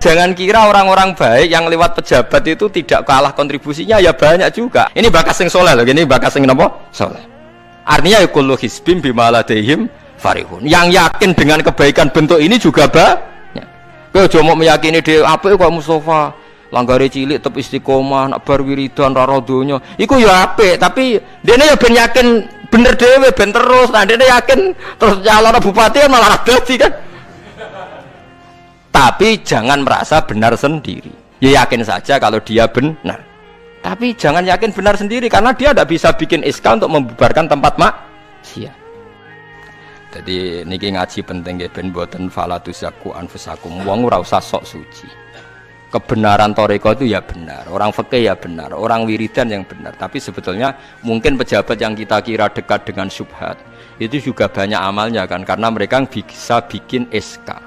Jangan kira orang-orang baik yang lewat pejabat itu tidak kalah kontribusinya, ya banyak juga. Ini bakas sing soleh loh, ini bakas sing napa? Soleh. Artinya kullu hizbin bima ladaihim farihun. Yang yakin dengan kebaikan bentuk ini juga banyak. Kowe aja mau meyakini dhewe apik kok Mustofa. Langgare cilik tetep istiqomah, nak bar wiridan ra donya. Iku ya apik, tapi dene ya ben yakin bener dhewe ben terus. Nah dene yakin terus calon bupati malah dadi kan. Tapi jangan merasa benar sendiri. Ya yakin saja kalau dia benar. Tapi jangan yakin benar sendiri karena dia tidak bisa bikin SK untuk membubarkan tempat maksiat. Jadi niki ngaji penting nggih ben boten falatuzaku anfusakum. Wong ora usah sok suci. Kebenaran toriko itu ya benar, orang fikih ya benar, orang wiridan yang benar. Tapi sebetulnya mungkin pejabat yang kita kira dekat dengan syubhat itu juga banyak amalnya kan, karena mereka bisa bikin SK.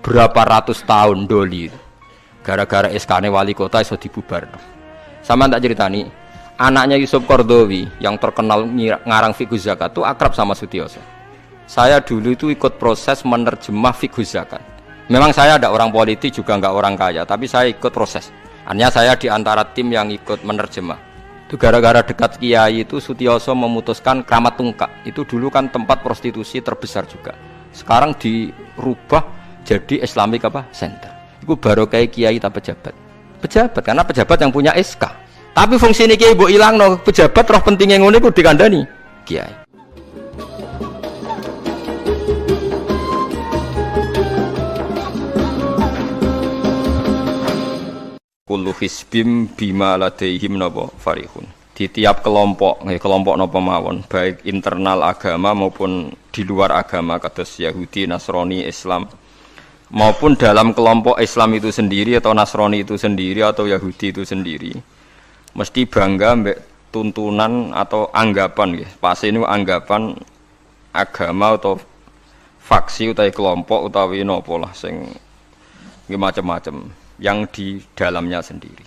Berapa ratus tahun doli gara-gara SK-ne wali kota iso dibubar. Sama tak ceritani, anaknya Yusuf Qaradawi yang terkenal ngarang fiqh zakat itu akrab sama Sutioso. Saya dulu itu ikut proses menerjemah fiqh zakat. Memang saya ada orang politik juga enggak orang kaya, tapi saya ikut proses. Hanya saya di antara tim yang ikut menerjemah. Itu gara-gara dekat kiai itu Sutioso memutuskan Kramat Tungkak. Itu dulu kan tempat prostitusi terbesar juga. Sekarang dirubah jadi Islamic apa? Center. Itu baru kayak kiai tak pejabat. Pejabat karena pejabat yang punya SK. Tapi fungsi ini kiai mbok ilangno, pejabat roh pentingnya ngono iku dikandani kiai. Kullu hizbim bima ladaihim napa farihun. Di tiap kelompok, kelompok napa mawon, baik internal agama maupun di luar agama kados Yahudi, Nasrani, Islam, maupun dalam kelompok Islam itu sendiri atau Nasrani itu sendiri atau Yahudi itu sendiri, mesti bangga mbek tuntunan atau anggapan nggih. Pasti ini anggapan agama atau faksi utawi kelompok utawi napa lah sing macam-macam yang di dalamnya sendiri.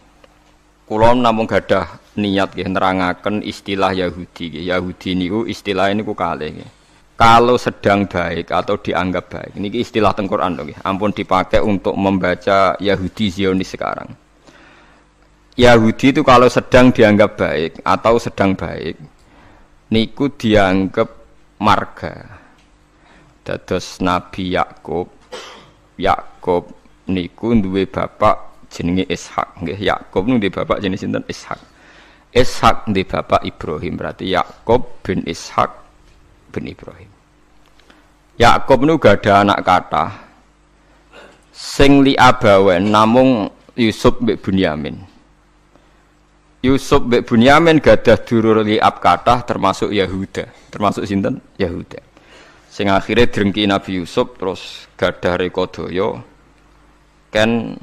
Kula namung gadah niat nggih nerangaken istilah Yahudi nggih. Yahudi niku istilah niku kalih nggih. Kalau sedang baik atau dianggap baik. Ini istilah teng Quran dong nggih. Ampun dipakai untuk membaca Yahudi Zionis sekarang. Yahudi itu kalau sedang dianggap baik atau sedang baik niku dianggap marga. Dados Nabi Yakub niku duwe bapak jenenge Ishak nggih. Yakub niku duwe bapak jenenge sinten? Ishak. Ishak duwe bapak Ibrahim, berarti Yakub bin Ishak bin Ibrahim. Yakub niku gak ada anak kathah. Sing li abawen namung Yusuf mbek Bunyamin. Yusuf mbek Bunyamin gadah dulur liab kathah termasuk Yahuda. Termasuk sinten? Yahuda. Sing akhire drengki Nabi Yusuf terus gadah rekodaya kan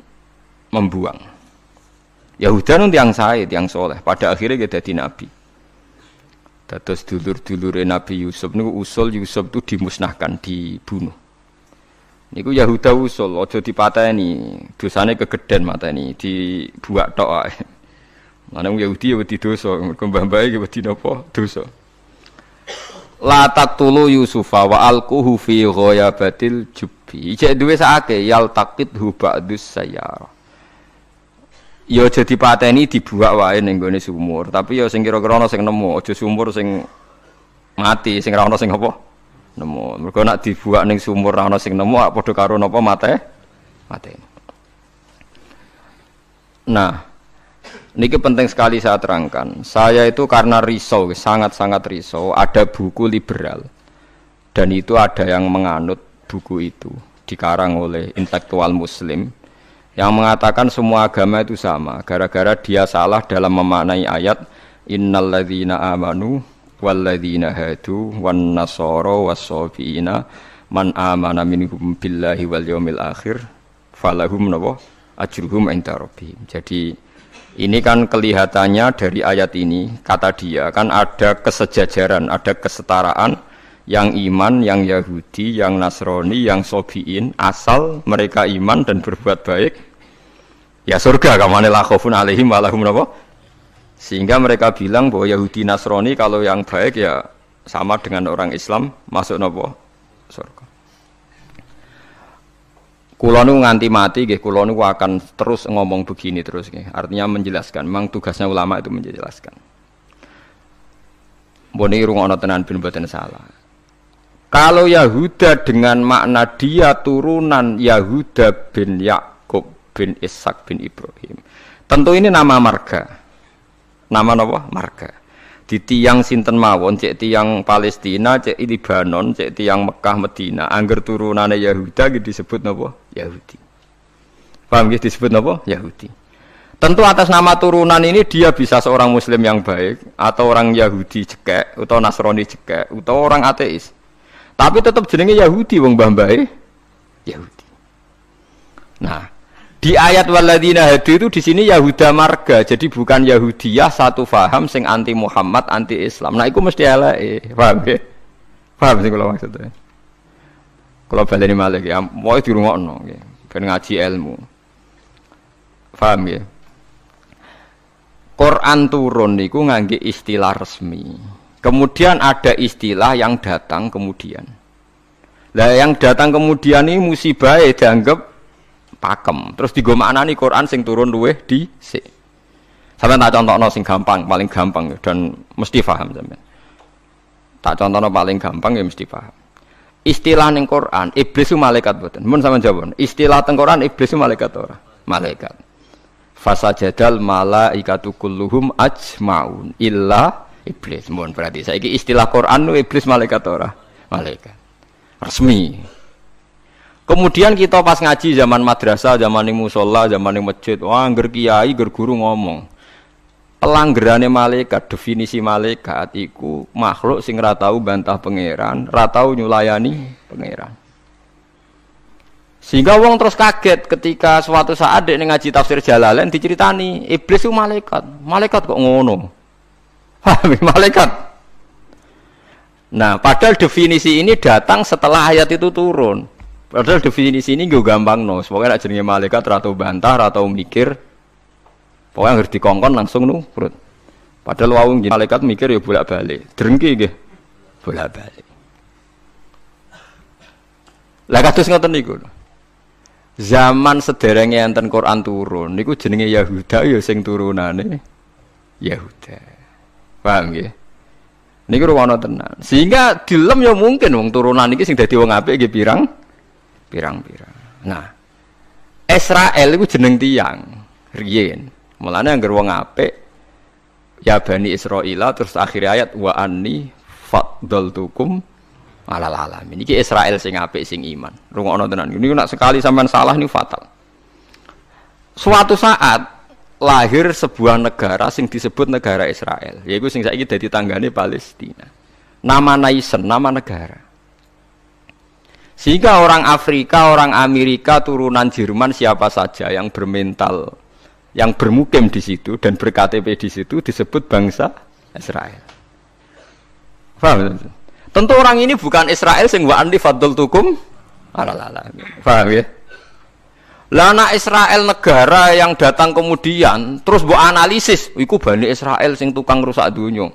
membuang. Yahuda nun tiang sae, tiang soleh. Pada akhirnya dia jadi nabi. Dados dulur-dulure Nabi Yusuf niku usul Yusuf itu dimusnahkan, dibunuh. Niku Yahuda usul, aja dipateni, dosane kegeden mateni, dibuak tok ae. Manung Yahudi ya wedi dosa, mergo mbah-mbahe iki wedi napa? Dosa. La taqtulu Yusufa wa alquhu fi ghayabatil jubbi. Ijek duwe sakake yal taqidhu ba'dus sayyar. Ya aja dipateni dibuak wae ning gone sumur, tapi ya sing kira-kira ana sing nemu, aja sumur sing mati, sing ra ana sing apa? Nemu. Mergo nek dibuak ning sumur ra ana sing nemu, padha karo napa mate. Nah, niki penting sekali saya terangkan. Saya itu karena risau, sangat-sangat risau. Ada buku liberal dan itu ada yang menganut buku itu, dikarang oleh intelektual Muslim yang mengatakan semua agama itu sama. Gara-gara dia salah dalam memaknai ayat innalladzina amanu walladzina hadu wan nasara was-sabiina man amana minhum billahi wal yaumil akhir falahum ajruhum inda rabbihim. Jadi ini kan kelihatannya dari ayat ini, kata dia kan ada kesejajaran, ada kesetaraan yang iman, yang Yahudi, yang Nasrani, yang Sobiin, asal mereka iman dan berbuat baik, ya surga. Kamane la khaufun alaihim wa lahum napa? Sehingga mereka bilang bahwa Yahudi Nasrani kalau yang baik ya sama dengan orang Islam masuk napa? Surga. Kulo nu nganti mati nggih kulo niku akan terus ngomong begini terus nggih. Artinya menjelaskan. Memang tugasnya ulama itu menjelaskan. Mbok niki rungokno tenan ben mboten salah. Kalau Yahuda dengan makna dia turunan Yahuda bin Yakub bin Ishak bin Ibrahim. Tentu ini nama marga. Nama apa? Marga. Di tiang sinten mawon, cek tiang Palestina, cek Libanon, cek tiang Mekah Medina, angger turunane Yahuda gitu disebut napa? Yahudi. Paham gitu disebut napa? Yahudi. Tentu atas nama turunan ini dia bisa seorang muslim yang baik atau orang Yahudi cekek atau Nasrani cekek atau orang ateis. Tapi tetap jenenge Yahudi wong mbah-mbahe Yahudi. Nah, di ayat waladina hadu itu di sini Yahuda marga, jadi bukan Yahudiyah satu faham sing anti Muhammad, anti Islam. Nah, itu mesti eleke, paham ya? Paham sih kalau maksudnya. Kalau baleni malih ya, mau dirungokno nggih, ben ngaji ilmu. Paham ya? Quran turun niku ngangge istilah resmi. Kemudian ada istilah yang datang kemudian. Lah yang datang kemudian ini musibah dianggap pakem. Terus digo maknani Quran sing turun luweh dhisik. Sampeyan tak contohno sing gampang, paling gampang dan mesti paham sampeyan. Tak contohno paling gampang ya mesti paham. Istilah ning Quran, iblis itu malaikat mboten. Mun sampeyan jawab. Istilah teng Quran iblis itu malaikat ora? Malaikat. Fasajadal malaikatu kulluhum ajmaun illa iblis. Mun berarti saiki istilah Quran iblis malaikat ora? Malaikat. Resmi. Kemudian kita pas ngaji zaman madrasah, zaman ning musala, zaman ning masjid, wah ngger kiai, ngger guru ngomong. Pelanggerane malaikat, definisi malaikat iku makhluk sing ra tau bantah pangeran, ra tau nyulayani pangeran. Sehingga wong terus kaget ketika suatu saat dek ngaji tafsir Jalalain diceritani iblis itu malaikat. Malaikat kok ngono? Paham malaikat? Nah, padahal definisi ini datang setelah ayat itu turun. Padahal definisi ini gue gampang no. Pokoknya nak jenenge malaikat atau bantah atau mikir, pokoknya harus dikongkon langsung nurut. Padahal wawung malaikat mikir ya bolak balik, drengki gih, bolak balik. Lah kados ngoten niku. Zaman sederenge enten Quran turun, niku jenenge Yahuda ya sing turunane Yahuda. Paham nggih? Niku ruwono tenan. Sehingga dilem ya mungkin wong turunan iki sing dadi wong apik nggih pirang-pirang. Nah, Israel itu jeneng tiang riyen. Mulane angger wong apik ya Bani Israil terus akhir ayat wa anni faddaltukum alal alamin. Iki Israel sing apik sing iman. Rungokno tenan. Niku nek sekali sampean salah niku fatal. Suatu saat lahir sebuah negara sing disebut negara Israel. Yaiku sing saiki dadi tanggane Palestina. Nama naisen, nama negara. Sehingga orang Afrika, orang Amerika, turunan Jerman siapa saja yang bermental, yang bermukim di situ dan ber-KTP di situ disebut bangsa Israel. Paham? Tentu orang ini bukan Israel sing wa anni faddaltukum alal alamin. Paham ya? Lah anak Israel negara yang datang kemudian terus mbok analisis, iku Bani Israel sing tukang rusak dunya.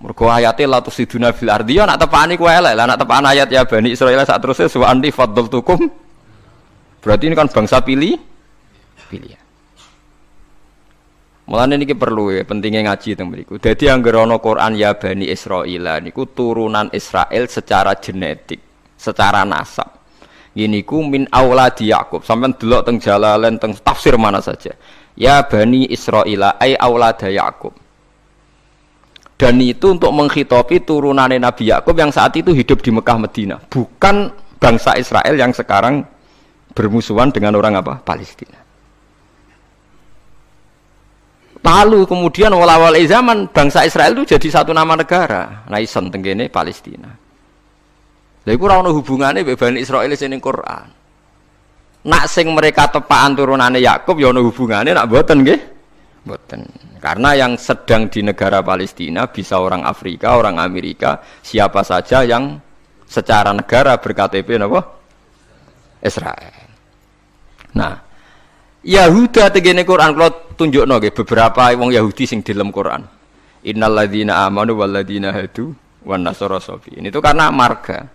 Mergo ayate la tusiduna fil ardi ya nak tepani ku elek lah nak tepan ayat ya Bani Israil sak terusé wa anni faddaltukum berarti ini kan bangsa pilihan. Mulane niki perlu ya pentingnya ngaji teng mriku. Dadi anggere ana Quran ya Bani Israil niku turunan Israel secara genetik, secara nasab. Gini ku min auladi Yakub. Sampeyan delok teng Jalalain teng tafsir mana saja. Ya Bani Israil ai aulada Yakub. Dan itu untuk menghitopi turunannya Nabi Yakub yang saat itu hidup di Mekah Medina, bukan bangsa Israel yang sekarang bermusuhan dengan orang apa? Palestina. Lalu kemudian awal-awal zaman bangsa Israel itu jadi satu nama negara, naisen tenggene Palestina. Lha iku ora ono hubungane mbek Bani Israil sing ning Quran. Nak sing mereka tepaan turunane Yakub ya ono hubungane, nak mboten nggih? Mboten. Karena yang sedang di negara Palestina bisa orang Afrika, orang Amerika, siapa saja yang secara negara ber-KTP napa? Israel. Nah, Yahuda tegene Quran kalau tunjukno nggih beberapa wong Yahudi sing di dalam Quran. Innal ladzina amanu wal ladzina hadu wan nasara sabiin. Itu karena marga.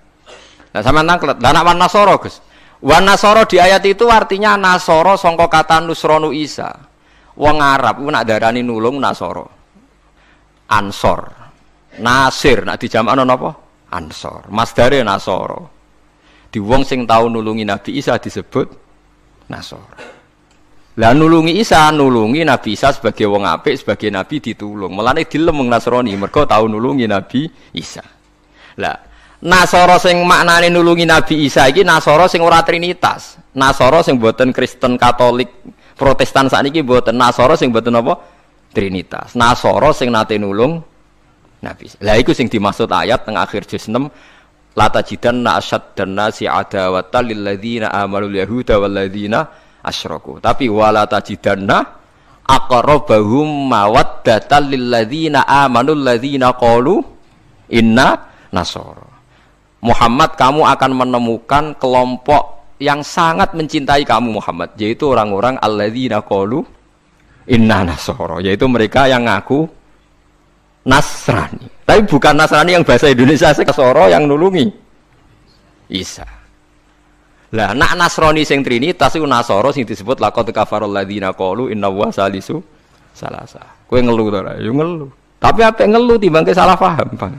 Nah, sampean nangklet, lah anak wan nasara, Gus. Wa nasara di ayat itu artinya nasara sangka kata nusronu Isa. Wong Arab ku nak darani nulung nasara. Ansor. Nasir nak dijamakno napa? Ansor. Masdare nasara. Di wong sing tau nulungi Nabi Isa disebut nasara. Lah nulungi Isa, nulungi Nabi Isa sebagai wong apik, sebagai nabi ditulung. Mulane dilem wong Nasrani mergo tau nulungi Nabi Isa. Lah Nasara sing maknane nulungi Nabi Isa iki Nasara sing ora trinitas. Nasara sing boten Kristen Katolik Protestan sakniki boten. Nasara sing boten apa? Trinitas. Nasara sing nate nulung Nabi Isa. Lah iku sing dimaksud ayat teng akhir juz 6 la tajidanna asyaddan nasi adawatan lil ladzina amanul yahuda wal ladzina asyraku. Tapi wala tajidanna aqrabahum mawaddatan lil ladzina amanul ladzina qalu inna nasara. Muhammad, kamu akan menemukan kelompok yang sangat mencintai kamu Muhammad, yaitu orang-orang alladzina qalu inna nasara, yaitu mereka yang ngaku Nasrani. Tapi bukan Nasrani yang bahasa Indonesia, Nasara yang nulungi Isa. Lah nak Nasrani sing trinitas iku Nasara sing disebut laqad kafarul ladzina qalu inna wa salisu salasa. Kowe ngelu to ora? Yo ngelu. Tapi apik ngelu timbang salah paham, Bang.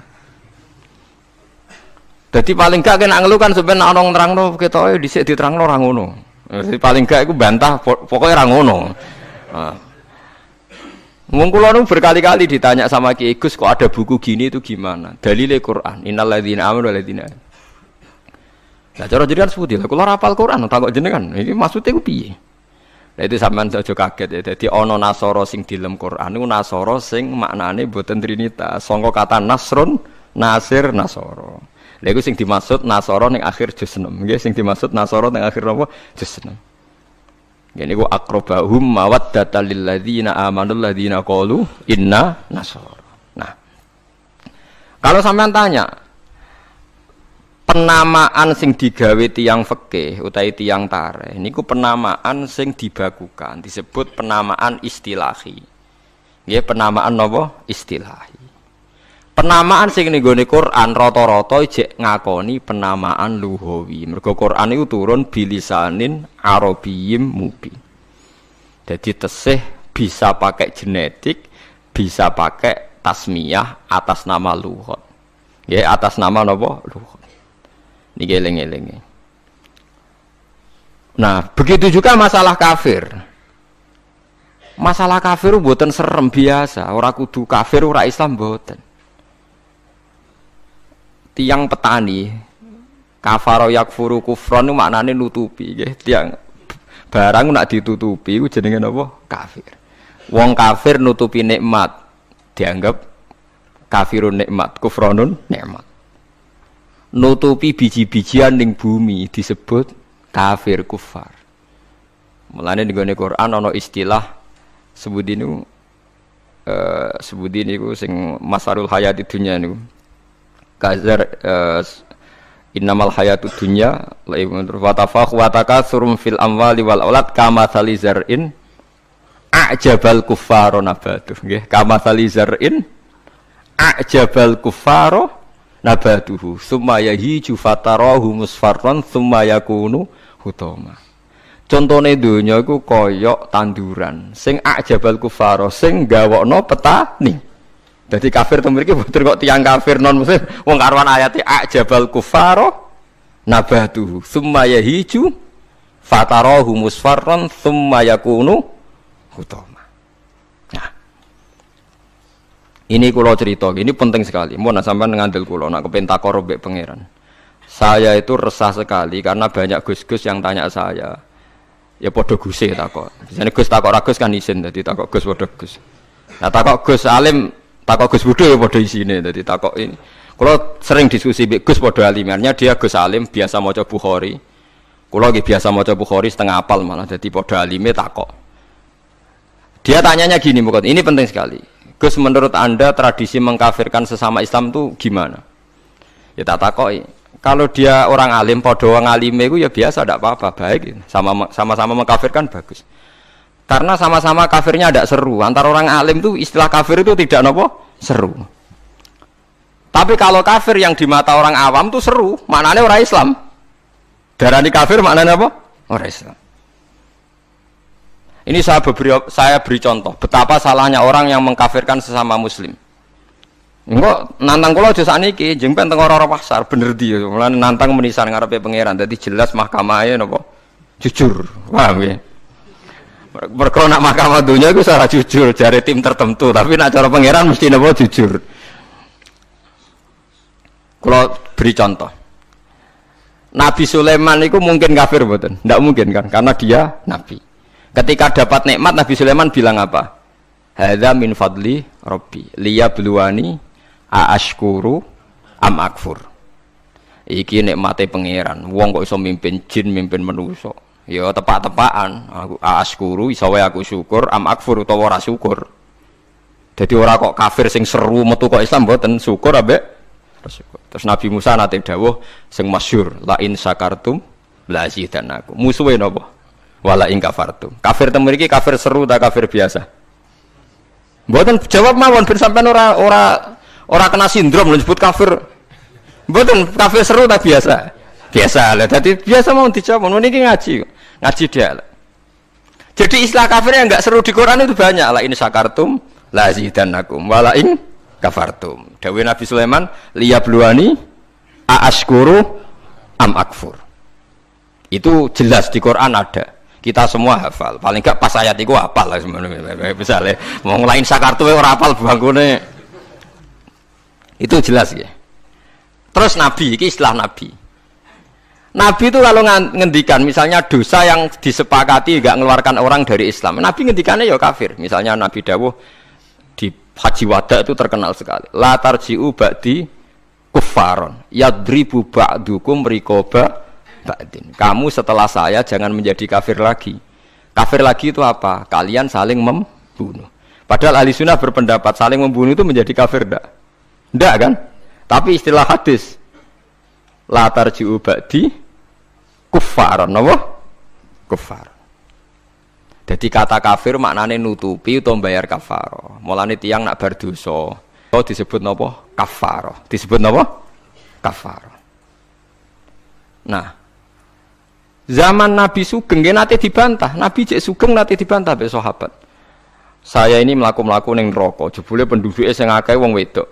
Dadi paling gak kena ngelu kan sampeyan ana nerangno ketoke dhisik diterangno ora ngono. Dadi paling gak iku bantah pokoke ora ngono. Wong kula nu berkali-kali ditanya sama Ki Gus kok ada buku gini itu gimana? Dalile Quran, innal ladzina amanu wal ladzina. Nah, cara jenengan seputi lah, kula rapal Quran, takok jenengan, ini maksudnya ku piye? Lah itu sampean aja kaget ya. Dadi ana Nasara sing dilem Quran niku Nasara sing maknane boten trinitas, sangka kata Nasrun, Nasir, Nasara. Lha iku sing dimaksud Nasara ning akhir juz 6. Nggih, sing dimaksud Nasara ning akhir napa? Juz 6. Ngene iku aqrabahum mawaddatan lil ladzina amanul ladzina qalu inna nasara. Nah, kalau sampean tanya penamaan sing digawe tiyang fikih utawi tiyang tarikh niku penamaan sing dibakukan disebut penamaan istilahi. Nggih, penamaan napa? Istilahi. Penamaan sing ning gone Quran rata-rata jek ngakoni penamaan lughawi. Mergo Quran iku turun bilisanin arabiyyin mubin. Jadi tesih bisa pakai genetik, bisa pakai tasmiyah atas nama lughat. Nggih, atas nama napa? Lughat. Niki eling-elinge. Nah, begitu juga masalah kafir. Masalah kafir mboten serem biasa, ora kudu kafir ora Islam mboten. Tiang petani kafaro yakfuru kufron itu maknane nutupi nggih. Tiang barang nak ditutupi iku jenenge napa? Kafir. Wong kafir nutupi nikmat dianggap kafirun nikmat, kufronun nikmat. Nutupi biji-bijian ning bumi disebut kafir kufar. Mulane ning Quran ana istilah sebudi niku sing masarul hayati dunya niku. Kazar innamal hayatud dunya wa takatsum fil amwali wal aulad kama salizar'in a'jabal kuffara nabatu nggih kama salizar'in a'jabal kuffara nabatuhu summa yahiju fatarahu musfarran summa yakunu hutama. Contone donya iku kaya tanduran sing a'jabal kuffara sing gawokno petani. Jadi kafir itu mriki boten kok tiyang kafir non muslim wong karuan ayate a'jabal kuffara nabatuhu summa yahiju fatarahu musfarran summa yakunu hutama. Nah, ini kula cerita, ini penting sekali. Mun sampean ngandel kula nak kepen takor mbek pangeran. Saya itu resah sekali karena banyak gus-gus yang tanya saya. Ya padha guse takok. Biasane Gus takok ra Gus kan isin dadi takok Gus padha Gus. Nah takok Gus alim takok Gus Budha ya padha isine dadi takok ini. Kula sering diskusi mbek Gus padha alimannya dia Gus alim biasa maca Bukhari. Kula nggih biasa maca Bukhari setengah apal malah dadi padha alime takok. Dia tanyanya gini bukan, ini penting sekali. Gus menurut Anda tradisi mengkafirkan sesama Islam itu gimana? Ya tak takoki. Kalau dia orang alim padha wong alime iku ya biasa ndak apa-apa, baik. Sama-sama mengkafirkan bagus. Karena sama-sama kafirnya tidak seru. Antara orang alim itu istilah kafir itu tidak nopo seru. Tapi kalau kafir yang di mata orang awam itu seru, maknanya orang Islam. Darani kafir maknanya apa? Orang Islam. Ini saya beri contoh betapa salahnya orang yang mengkafirkan sesama muslim. Engko nantang kula aja sakniki, jeng penteng ora pasar bener dia. Mulane nantang menisan ngarepe pangeran. Dadi jelas mahkamahe napa? Jujur. Paham ya? Mergo nak mahkamah dunia iku ora jujur jare tim tertentu, tapi nak cara pangeran mesti napa jujur. Kula beri contoh. Nabi Sulaiman itu mungkin kafir betul? Tidak mungkin kan, karena dia nabi. Ketika dapat nikmat Nabi Sulaiman bilang apa? Hadza min fadli Rabbi liyabluwani aashkuru am akfur. Iki nikmate pangeran. Wong kok iso mimpin jin, mimpin manusa. Ya tepak-tepakan. Aku aashkuru iso wae aku syukur, am akfur utawa ora syukur. Jadi ora kok kafir sing seru metu kok Islam mboten syukur ambek syukur. Terus Nabi Musa nate dawuh sing masyhur la in syakartum la azidannakum. Musuhe napa? Wala ing kafartum. Kafir temu iki kafir seru ta kafir biasa? Mboten jawab mawon ben sampean ora kena sindrom lho nyebut kafir. Mboten kafir seru ta biasa? Biasa lah. Dadi biasa mau dijawab niki ngaji. Ngaji dia. Jadi istilah kafir yang enggak seru di Quran itu banyak. La in syakartum la azidannakum wala ing kafartum. Dawuh Nabi Sulaiman liyabluwani aashkuru am akfur. Itu jelas di Quran ada. Kita semua hafal. Paling enggak pas ayat itu hafal lah sebenarnya. Misalnya mau ngelain sakartu ora hafal bangkune. Itu jelas ya. Terus Nabi, ini istilah Nabi. Nabi itu kalau ngendikan misalnya dosa yang disepakati enggak mengeluarkan orang dari Islam. Nabi ngendikannya ya kafir. Misalnya Nabi dawuh di Haji Wada itu terkenal sekali. La tarji'u ba'di kuffaron yadribu ba'dukum riqaba ba'din. Kamu setelah saya jangan menjadi kafir lagi. Kafir lagi itu apa? Kalian saling membunuh. Padahal ahli sunnah berpendapat saling membunuh itu menjadi kafir enggak? Enggak kan? Tapi istilah hadis la tarji'u ba'di kuffaron, apa? Kuffar. Jadi kata kafir maknanya nutupi atau bayar kafaroh. Mulane tiyang nak berdosa, itu disebut napa? Kafaroh. Disebut napa? Kafaroh. Nah, zaman Nabi Sugeng nate dibantah. Nabi cek Sugeng nate dibantah be sahabat. Saya ini melaku-melaku ning neraka, jebule penduduknya sing akeh wong wedok.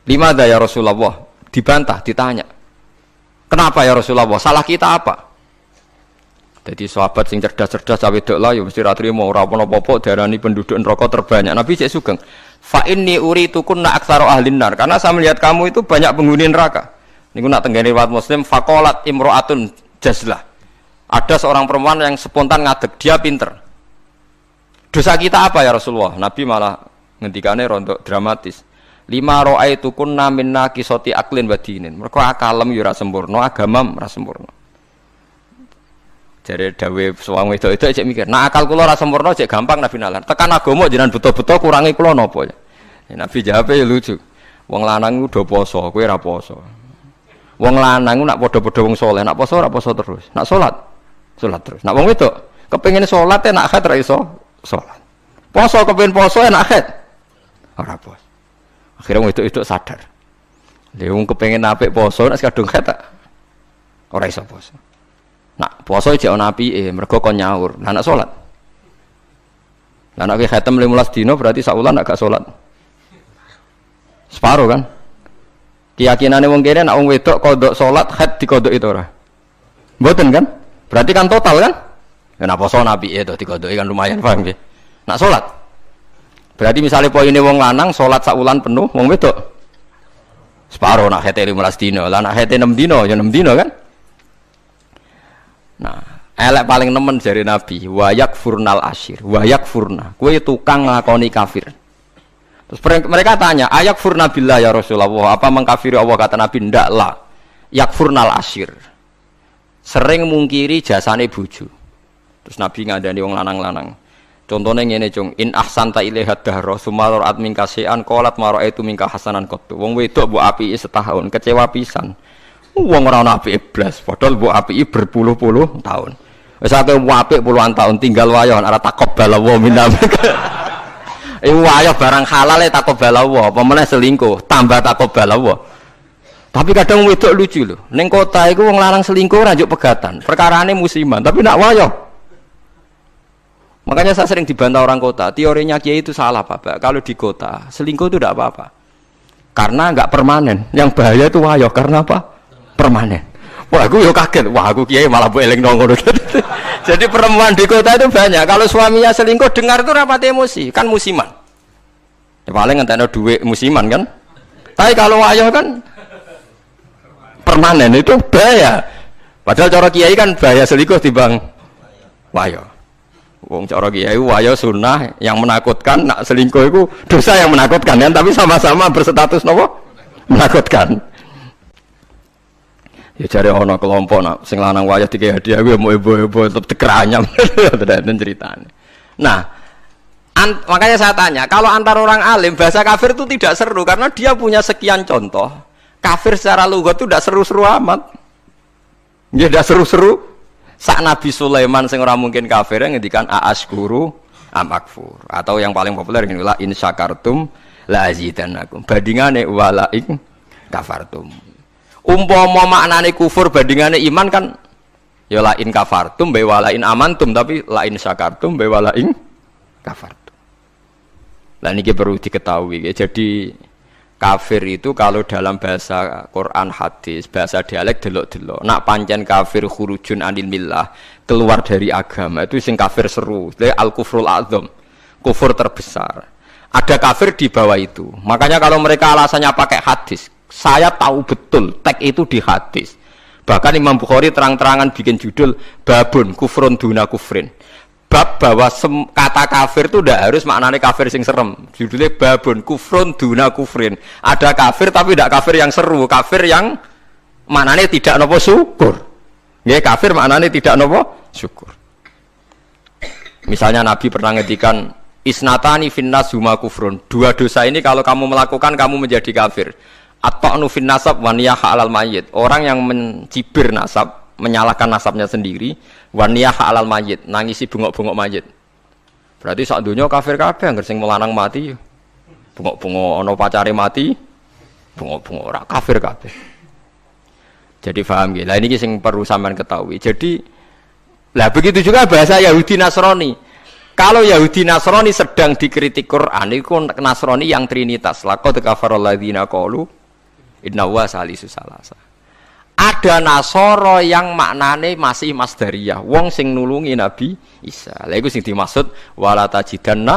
Lima ya Rasulullah, dibantah, ditanya. Kenapa ya Rasulullah? Salah kita apa? Jadi sahabat sing cerdas-cerdas cawe wedok lah ya mesti ra trimo ora apa-apa darani penduduk neraka terbanyak. Nabi cek Sugeng. Fa inni uritukunna aktsaru ahlin nar. Karena saya melihat kamu itu banyak penghuni neraka. Niku nak tenggene riwayat Muslim faqalat imro'atun jazlah. Ada seorang perempuan yang spontan ngadeg, dia pinter. Dosa kita apa ya Rasulullah? Nabi malah ngendikane rontok dramatis. Lima ra'aitukunna minna qisati aqlin wa dinin. Mergo akalem yo ora sempurna, agamam ora sempurna. Jare dawuh suwang wedok-wedok cek mikir, "Nah akal kula ora sempurna cek gampang Nabi nalar. Tekan agama jenengan beto-beto kurangi kula napa ya?" Nabi jawab ya lucu. Wong lanang udah poso, kowe ora poso. Wong lanang nak padha-padha wong saleh, nak poso ora poso terus. Nak salat terus. Nak wong wedok kepengin salat nak haid ra iso salat. Poso kepengin poso nak haid ora poso. Akhirnya wong wedok sadar. Lha wong kepengin apik poso nak kadung haid ora iso poso. Nak poso jek ana apike, mergo kon nyaur. Lah nak salat. Lah nek khatam 15 dina berarti sak wulan gak salat. Separo kan? Keyakinane wong kene nek wong wedok kodok salat haid dikodok itu ora. Mboten kan? Berarti kan total kan? Ya nek poso apike to dikodoki kan lumayan paham nggih. Nak salat. Berarti misalnya poine wong lanang salat sak wulan penuh, wong wedok separo nak haid 15 dina. Lah nak haid 6 dina ya 6 dina kan? Nah, elek paling nemen jari Nabi, wayak furnal asyir, wayak furna. Kue tukang nglakoni kafir. Terus mereka tanya, ayak furna billah ya Rasulullah, apa mengkafiri Allah? Kata Nabi, ndak lah. Yak furnal asyir. Sering mungkiri jasane bojo. Terus Nabi ngandani wong lanang-lanang. Contohnya ngene cung, in ahsanta ilaiha dahra sumaror at mingka sean qalat maro itu mingka hasanan qattu. Wong wedok mbok apiki setahun, kecewa pisan. Wong ora ana apike blas, padahal mbok apiki berpuluh-puluh tahun. Wis akeh apik puluhan tahun tinggal wayo ora takobal wa minna. Wayo barang halal takobal wa, apa meneh selingkuh tambah takobal wa. Tapi kadang wedok lucu loh. Neng kota itu wong lanang selingkuh ora njuk pegatan. Perkarane musiman, tapi nak wayo. Makanya saya sering dibantah orang kota. Teorinya Kiai itu salah, Pak. Kalau di kota selingkuh itu tidak apa-apa. Karena nggak permanen. Yang bahaya itu wayo. Karena apa? Permanen. Wah, aku yo kaget. Wah, aku Kiai malah boleh nongol. Jadi perempuan di kota itu banyak. Kalau suaminya selingkuh, dengar itu rapat emosi. Kan musiman. Ya, paling ngentekno duit musiman kan. Tapi kalau wayo kan permanen, itu bahaya. Padahal cara Kiai kan bahaya selingkuh timbang wayo. Wong cara Kiai wayo sunnah yang menakutkan, nak selingkuh itu dosa yang menakutkan kan, tapi sama-sama berstatus nopo menakutkan. Ya cari ono kelompok nak sing lanang wayo dikei hadiah gue mau ibu-ibu tetep dikeranyam. Dan ceritanya. Nah, makanya saya tanya, kalau antar orang alim bahasa kafir itu tidak seru karena dia punya sekian contoh. Kafir secara lughat itu tidak seru-seru amat. Ya tidak seru-seru. Sak Nabi Sulaiman sing ora mungkin kafir ngendikan a'askuru amakfur, atau yang paling populer ini la in syakartum la azidannakum. Bandingane wala in kafartum. Umpama maknane kufur bandingane iman kan ya la in kafartum be wala in amantum, tapi la in syakartum be wala in kafartum. Lah niki perlu diketahui. Jadi kafir itu kalau dalam bahasa Quran hadis, bahasa dialek delok-delok. Nak pancen kafir khurujun anil millah, keluar dari agama, itu sing kafir seru. Itu al-kufrul a'dzam, kufur terbesar. Ada kafir di bawah itu. Makanya kalau mereka alasannya pakai hadis, saya tahu betul teks itu di hadis. Bahkan Imam Bukhari terang-terangan bikin judul babun kufrun duna kufrin. Bab bahwa kata kafir itu tidak harus maknanya kafir sing serem. Judulnya babun kufrun duna kufrin. Ada kafir tapi tidak kafir yang seru, kafir yang maknanya tidak nopo syukur. Ya, kafir maknanya tidak nopo syukur. Misalnya Nabi pernah ngedikan isnatani finnas huma kufrun. Dua dosa ini kalau kamu melakukan kamu menjadi kafir. At-ta'nu fin nasab wa niyah alal mayyit. Orang yang mencibir nasab, menyalahkan nasabnya sendiri, waniyah alal mayit, nangisi bengok-bengok mayit. Berarti sak donya kafir kabeh anggere sing melanang mati. Bengok-bengok ana pacare mati, bengok-bengok ora kafir kabeh. Jadi paham nggih. Lah niki sing perlu sampean ketahui. Jadi lah begitu juga bahasa Yahudi Nasrani. Kalau Yahudi Nasrani sedang dikritik Quran, itu Nasrani yang trinitas. Laqad kafaral ladzina qalu inna huwa salisu salasa. Ada Nasoro yang maknane masih masdariyah, wong sing nulungi Nabi Isa. Lha iku sing dimaksud wala tajidanna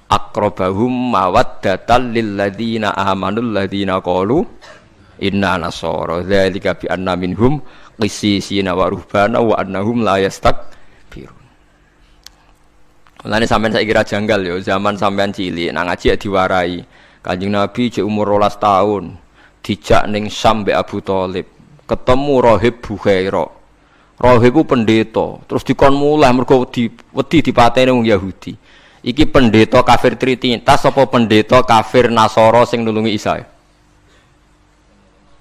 aqrabahum mawaddatan lil ladzina amanul ladzina qalu inna nasara dzalika bi anna minhum qissisina wa ruhbana wa annahum la yastakbirun. Lan sampean saiki kira janggal yo, zaman sampean cilik nang ngaji diwarai. Kanjeng Nabi cek umur 12 tahun, dijak ning Syam mbek Abu Thalib. Ketemu Rohib Bukhaira. Rohib itu pendeta, terus dikon mulai mergo wedi dipateni wong Yahudi. Iki pendeta kafir trinitas apa pendeta kafir Nasara sing nulungi Isa?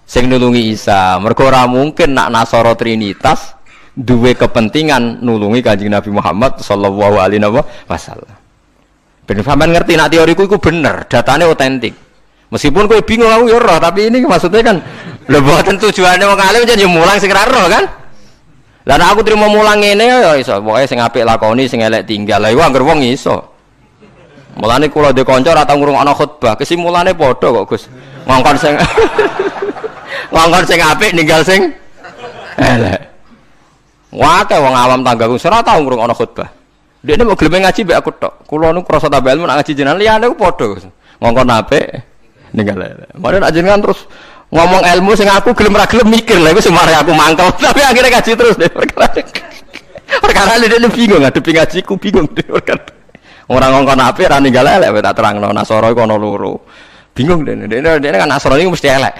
Sing nulungi Isa. Mergo ora mungkin nak Nasara trinitas duwe kepentingan nulungi Kanjeng Nabi Muhammad sallallahu alaihi wasallam. Ben sampean ngerti nak teoriku iku bener, datane otentik. Meskipun kowe bingung aku ya roh, tapi ini maksudnya kan lho mboten tujuane wong alim jan yo mulang sing ra roh kan. Lah nek aku trimo mulang ngene ya iso, pokoke sing apik lakoni sing elek tinggal. Lah iku anggere wong iso. Mulane kula ndek kanca ora tau ngrungokno khutbah, kesimulane padha kok Gus. Ngongkon sing ngongkon sing apik ninggal sing elek. Wae wong awam tanggaku ora tau ngrungokno khutbah. Dekne mau gelem ngaji mbek aku tok. Kula nu krasa tambah ilmu nak ngaji jenengan liyane ku padha Gus. Ngongkon apik ninggal elek. Mare nak jenengan terus ngomong ilmu sing aku gelem ra gelem mikir lha iku semare aku mangkel tapi akhirnya ngaji terus deh perkara ini bingung ngadepi ngajiku bingung deh orang ngongkon apik ra ninggal elek tak terangno Nasara iku ana loro bingung dene kan Nasara iku mesti elek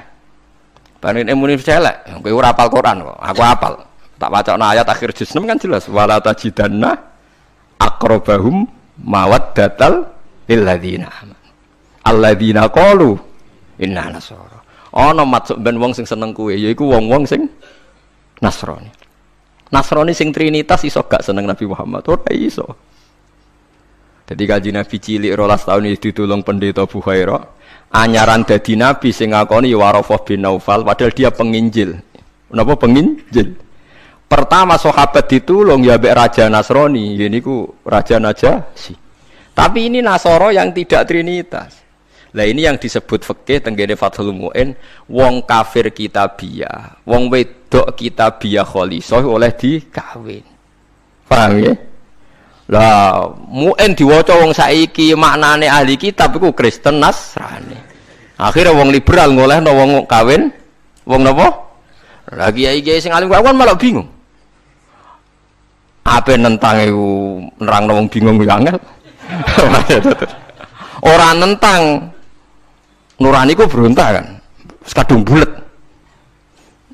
banen muni mesti elek kowe ora hafal Quran kok aku hafal tak wacana ayat akhir juz 6 kan jelas wala tajidanna aqrabahum mawaddatal lil ladzina alladzina qalu inna nasara. Ana maksud ben wong sing seneng kuwe yaiku wong-wong sing Nasrani. Nasrani sing trinitas iso gak seneng Nabi Muhammad ora iso. Jadi Kanjeng Nabi cilik 12 tahun itu ditulung pendeta Bukhaira. Anyaran dadi nabi sing ngakoni Warafah bin Naufal padahal dia penginjil. Napa penginjil? Pertama sahabat ditulung ya mbek Raja Nasrani, ya niku Raja Najasyi. Tapi ini Nasoro yang tidak trinitas. Lah ini yang disebut fikih tenggene Fathul Mu'in, wong kafir kitabiah, wong wedok kitabiah khalisah oleh dikawin. Paham ya? Lah Mu'in diwaca wong saiki maknane ahli kitab iku Kristen Nasrani. Akhirnya wong liberal ngolehno wong kawin wong napa? Lah kiai-kiai sing alim kan malah bingung. Apa nentang iku nerangno wong bingung yo angel. Ora nentang nurani ku berontak kan. Wis kadung bulet.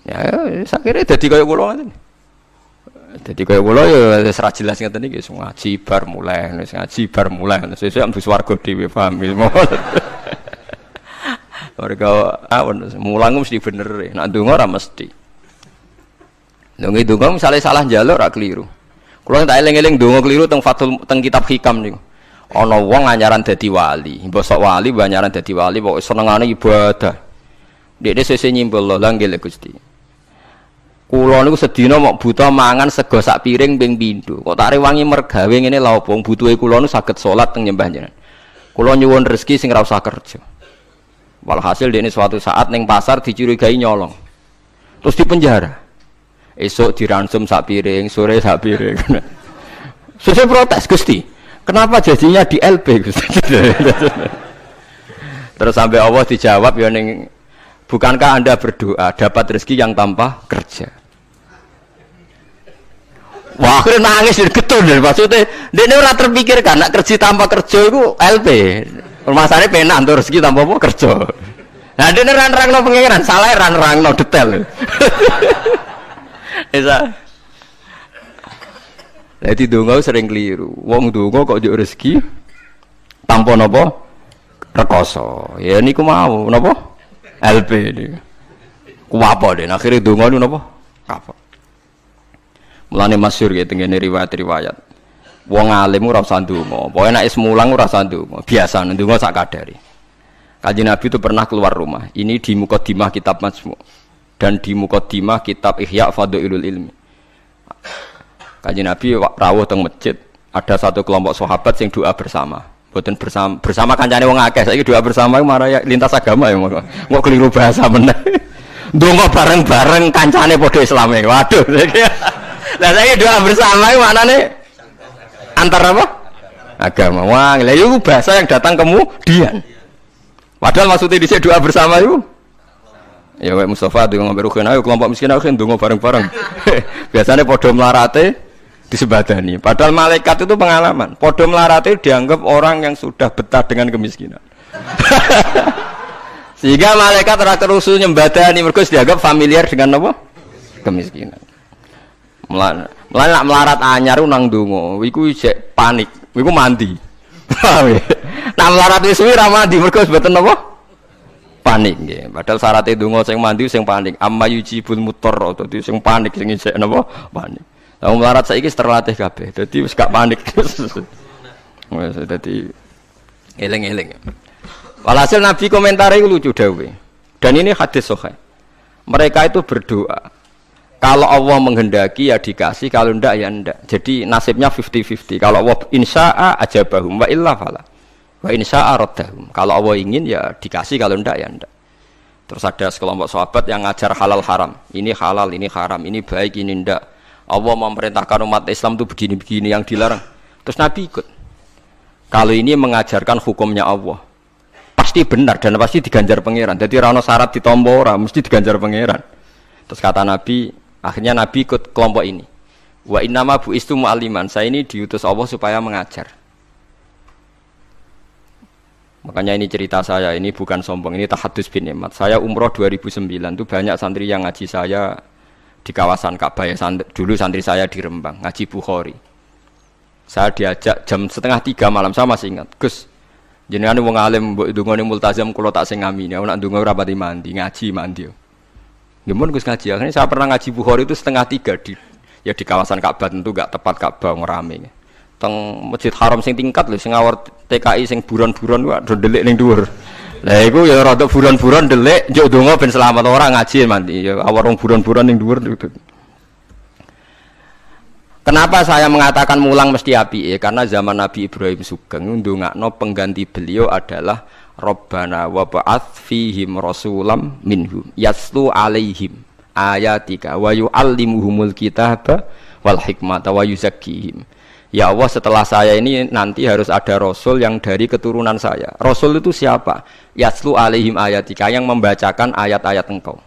Ya sakire dadi kaya kula ngoten. Dadi kaya kula ya wis ra jelas ngeten iki ngaji bar mulai, wis ngaji bar mulai. Sesuk ambus warga dhewe paham. Warga mulang mesti bener. Nek ndonga ora mesti. Ndonga misale salah njaluk ora keliru. Kula tak eling-eling ndonga keliru teng Fathul teng kitab Hikam niku. Ana wong anyaran dadi wali, mbosok wali anyaran dadi wali pokoke senengane ibadah. Dekne sesuk nyimpul lho nggih Gusti. Kula niku sedina mok buta mangan sego sak piring ping pindho. Kok tak rewangi mergawe ngene lha opo butuhe kula niku saged salat teng nyembah jenengan. Kula nyuwun rezeki sing ora usah kerja. Walhasil dekne suatu saat ning pasar dicurigai nyolong. Terus dipenjara. Esok diransum sak piring, sore sak piring. Sesuk protes Gusti. Kenapa jadinya di LP Gusti? Terus sampai Allah dijawab ya ning bukankah Anda berdoa dapat rezeki yang tanpa kerja? Wah, akhirnya nangis getun maksudnya dia ora terpikirkan nak kerja tanpa kerja itu LP. Masalahnya penak untuk rezeki tanpa apa kerja. Nah, dia nerang-nerangno pengiran, salah nerang-nerangno detail. Isa. Jadi donga sering keliru. Wong donga kok njuk rezeki tanpa napa? Rekoso. Ya niku mau napa? LP niku. Ku apa den akhire donga niku napa? Kapok. Mulane masyhur ya tengene riwayat-riwayat. Wong alim ora usah ndonga, pokoke nek is mulang ora usah ndonga, biasa ndonga sak kadare. Kanjeng Nabi itu pernah keluar rumah. Ini di Muqaddimah kitab Majmu' dan di Muqaddimah kitab Ihya Fadhailul Ilmi. Kanjeng Nabi rawuh teng masjid, ada satu kelompok sahabat yang doa bersama. Mboten bersama kancane wong akeh. Saiki doa bersama marah lintas agama ya kok keliru bahasa meneh. Ndonga bareng-bareng kancane padha Islame. Waduh. Lah saiki doa bersama iki maknane antar apa? Agama. Wah, lha itu bahasa yang datang kemudian. Padahal maksudnya dhisik doa bersama itu. Ya kayak Mustafa dengan ngombe rugen ayo kelompok miskin ayo ndonga bareng-bareng. Biasanya padha melarate disebadani. Padahal malaikat itu pengalaman. Padha melarate dianggap orang yang sudah betah dengan kemiskinan. Sehingga malaikat ora kerusu nyembadani mergo dianggap familiar dengan apa? Kemiskinan. Mulane nak melarat anyar nang ndonga, iku isih panik, iku mandi. Paham ya? Nak melarat wis suwi ra mandi mergo mboten apa? Panik nggih. Padahal syaratnya ndonga sing mandi sing panik. Amma yujibul mutarr, dadi sing panik sing isih napa? Panik. Lah melarat saiki wis terlatih kabeh. Dadi wis gak panik. Wis dadi eling-eling. Walhasil Nabi komentare iku lucu dawuhe. Dan ini hadis sahih. Mereka itu berdoa. Kalau Allah menghendaki ya dikasih, kalau ndak ya ndak. Jadi nasibnya 50-50. Kalau Allah insya'a ajabahum wa illa fala. Wa insya'a raddahum. Kalau Allah ingin ya dikasih, kalau ndak ya ndak. Terus ada sekelompok sahabat yang ngajar halal haram. Ini halal, ini haram, ini baik, ini ndak. Allah memerintahkan umat Islam itu begini-begini yang dilarang. Terus Nabi ikut. Kalau ini mengajarkan hukumnya Allah, pasti benar dan pasti diganjar pangeran. Jadi ra ono syarat ditampa ora, mesti diganjar pangeran. Terus kata Nabi, akhirnya Nabi ikut kelompok ini. Wa innama bu'istu mu'alliman. Saya ini diutus Allah supaya mengajar. Makanya ini cerita saya, ini bukan sombong, ini tahadus bin nikmat. Saya umroh 2009 itu banyak santri yang ngaji saya di kawasan Ka'bah ya. Dulu santri saya di Rembang, ngaji Bukhari. Saya diajak jam 2:30 malam, saya masih ingat. Gus, jenengan wong alim mbok ndongane multazam kula tak sing ngamini. Nek ndonga ora pati mandi, ngaji mandi. Gimana Gus ngaji? Akhirnya saya pernah ngaji Bukhari itu 2:30 di kawasan Ka'bah, tentu gak tepat Ka'bah ngerame. teng Masjid Haram sing tingkat lho, sing ngawur TKI sing buron-buron wae do ndelik ning dhuwur. Lah iku ya rada buron-buron ndelik njuk donga ben selamat ora ngaji mandi. Ya awang buron-buron ning dhuwur. Kenapa saya mengatakan mulang mesti api? Karena zaman Nabi Ibrahim Sugeng ndongakno pengganti beliau adalah Rabbana wa ba'ats fihim rasulam minhum yaslu alaihim ayatika wa yu'allimuhumul kitaba wal hikmata wa yuzakkihim. Ya Allah, setelah saya ini nanti harus ada rasul yang dari keturunan saya. Rasul itu siapa? Yaslu alaihim ayatika, yang membacakan ayat-ayat engkau.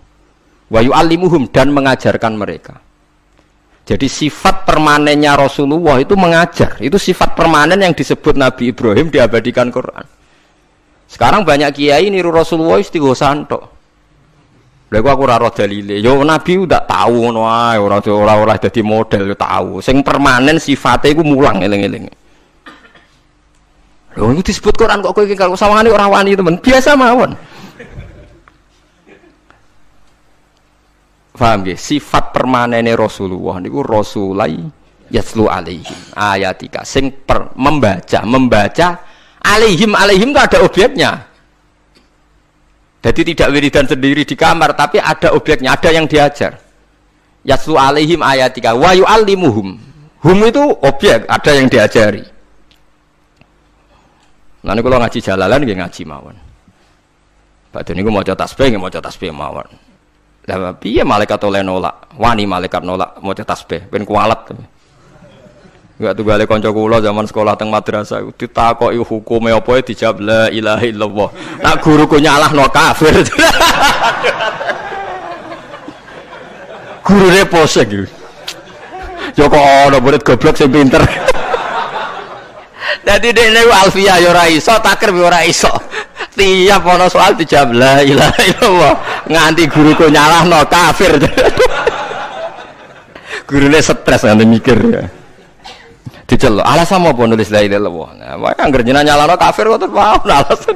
Wa yu'allimuhum, dan mengajarkan mereka. Jadi sifat permanennya Rasulullah itu mengajar. Itu sifat permanen yang disebut Nabi Ibrahim diabadikan Quran. Sekarang banyak kiai niru Rasulullah istighosan tok. Lha aku ora ro dalile. Yo Nabi udah tahu ngono ae, ora dadi model yo tahu. Sing permanen sifate iku mulang eling-eling. Lho iku disebut Quran kok kowe iki kalau sawangane ora wani temen. Biasa mawon. Paham nggih? Sifat permanene Rasulullah niku rasulai yaslu alaihim ayatika sing membaca alaihim itu ada objeknya. Jadi tidak wiridan sendiri di kamar, tapi ada objeknya, ada yang diajar. Yaslu alaihim ayatika wa yu'allimuhum. Hum itu objek, ada yang diajari. Nanti kalau ngaji jalalan nggih ngaji mawon. Badhe niku maca tasbih nggih maca tasbih mawon. Lah piye malaikat oleh nolak? Wani malaikat nolak maca tasbih, ben kualat. Enggak tunggale kanca kula zaman sekolah teng madrasah ditakoki hukume apa dijawab la ilaha illallah. Nak guruku nyalahno kafir. Gurune pose iki. Yo kok ana murid goblok sing pinter. Dadi dekne alfiah yo ora iso, takrib yo ora iso. Tiap ana soal dijawab la ilaha illallah. Nganti guruku nyalahno kafir. Gurune stres nganti mikir ya. Dicelok alasan apa nulis la ilaha illallah. Nah, wae anggere jenengan nyalano kafir kok terus alasan.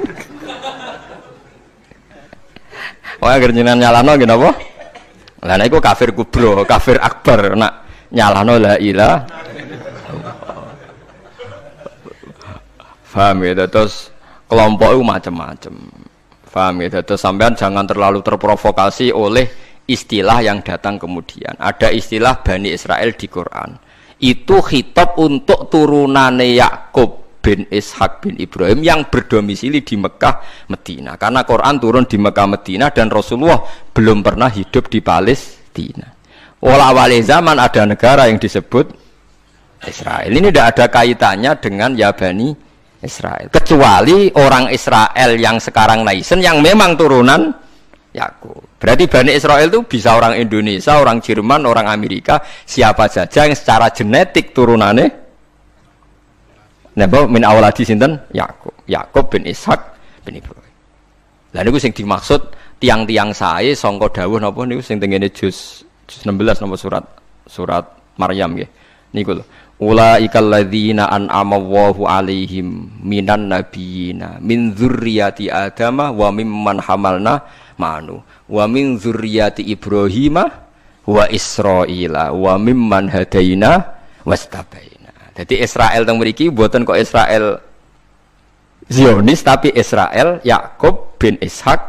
Wae anggere jenengan nyalano nggih napa? Lah nek iku kafir kubro, kafir akbar nak nyalano la ilaha. Paham ya, terus kelompok itu macam-macam. Paham ya, terus sampean jangan terlalu terprovokasi oleh istilah yang datang kemudian. Ada istilah Bani Israel di Quran. Itu khitab untuk turunane Yakub bin Ishak bin Ibrahim yang berdomisili di Mekah, Medina. Karena Quran turun di Mekah, Medina dan Rasulullah belum pernah hidup di Palestina. Awal zaman ada negara yang disebut Israel. Ini tidak ada kaitannya dengan ya Bani Israel. Kecuali orang Israel yang sekarang naisen yang memang turunan Yakub. Berarti Bani Israel itu bisa orang Indonesia, orang Jerman, orang Amerika, siapa saja yang secara genetik turunannya napa min awladi sinten Yakub bin Ishak bin Ibrahim. Lah niku sing dimaksud tiang-tiang sae sangka dawuh napa niku sing tengene juz 16 napa surat Maryam nggih. Niku lho. Ulaikal ladzina an'ama Allahu 'alaihim minan nabiyina min dzurriyyati Adama wa mimman hamalna ma'anu wa min dzurriyyati Ibrahim wa Israila wa mimman hadaina wastabaina. Jadi Israel teng mriki mboten kok Israel Zionis tapi Israel Yakub bin Ishak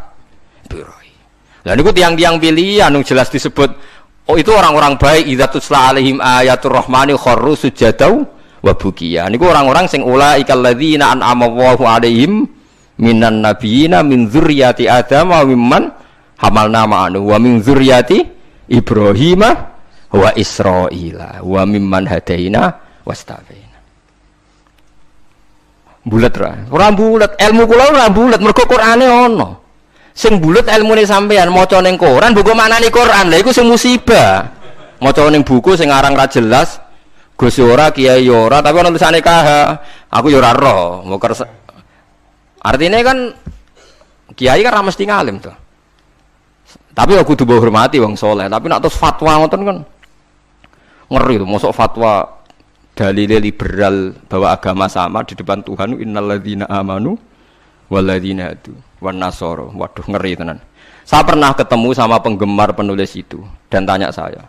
Ibrahim. Lah niku tiang-tiang pilihan jelas disebut. Oh itu orang-orang baik idza tusla alaihim ayatul rahmani kharru sujadau wa bukiya. Niku orang-orang sing ulaikal ladzina an'ama Allahu alaihim minan nabiyina min dzurriyyati Adam wa mimman hamalna ma'anu wa min dzurriyyati Ibrahim wa Israila wa mimman hadaina wastabaina. Bulet ora bulet, ilmu kula ora bulet mergo Qur'ane ono. Sing bulet ilmune sampean maca ning Quran buku maknane Quran. Lha iku sing musibah. Maca ning buku sing aran ra jelas, Gus ora, Kiai ora, tapi ana tulisane KH. Aku yo ora ro. Artinya kan Kiai kan ra mesti ngalim to. Tapi aku kudu hormati wong saleh, tapi nek terus fatwa ngoten kan ngeri to, mosok fatwa dalile liberal bahwa agama sama di depan Tuhan innalladzina amanu walladzina hadu wan nasara. Waduh ngeri tenan. Saya pernah ketemu sama penggemar penulis itu dan tanya saya,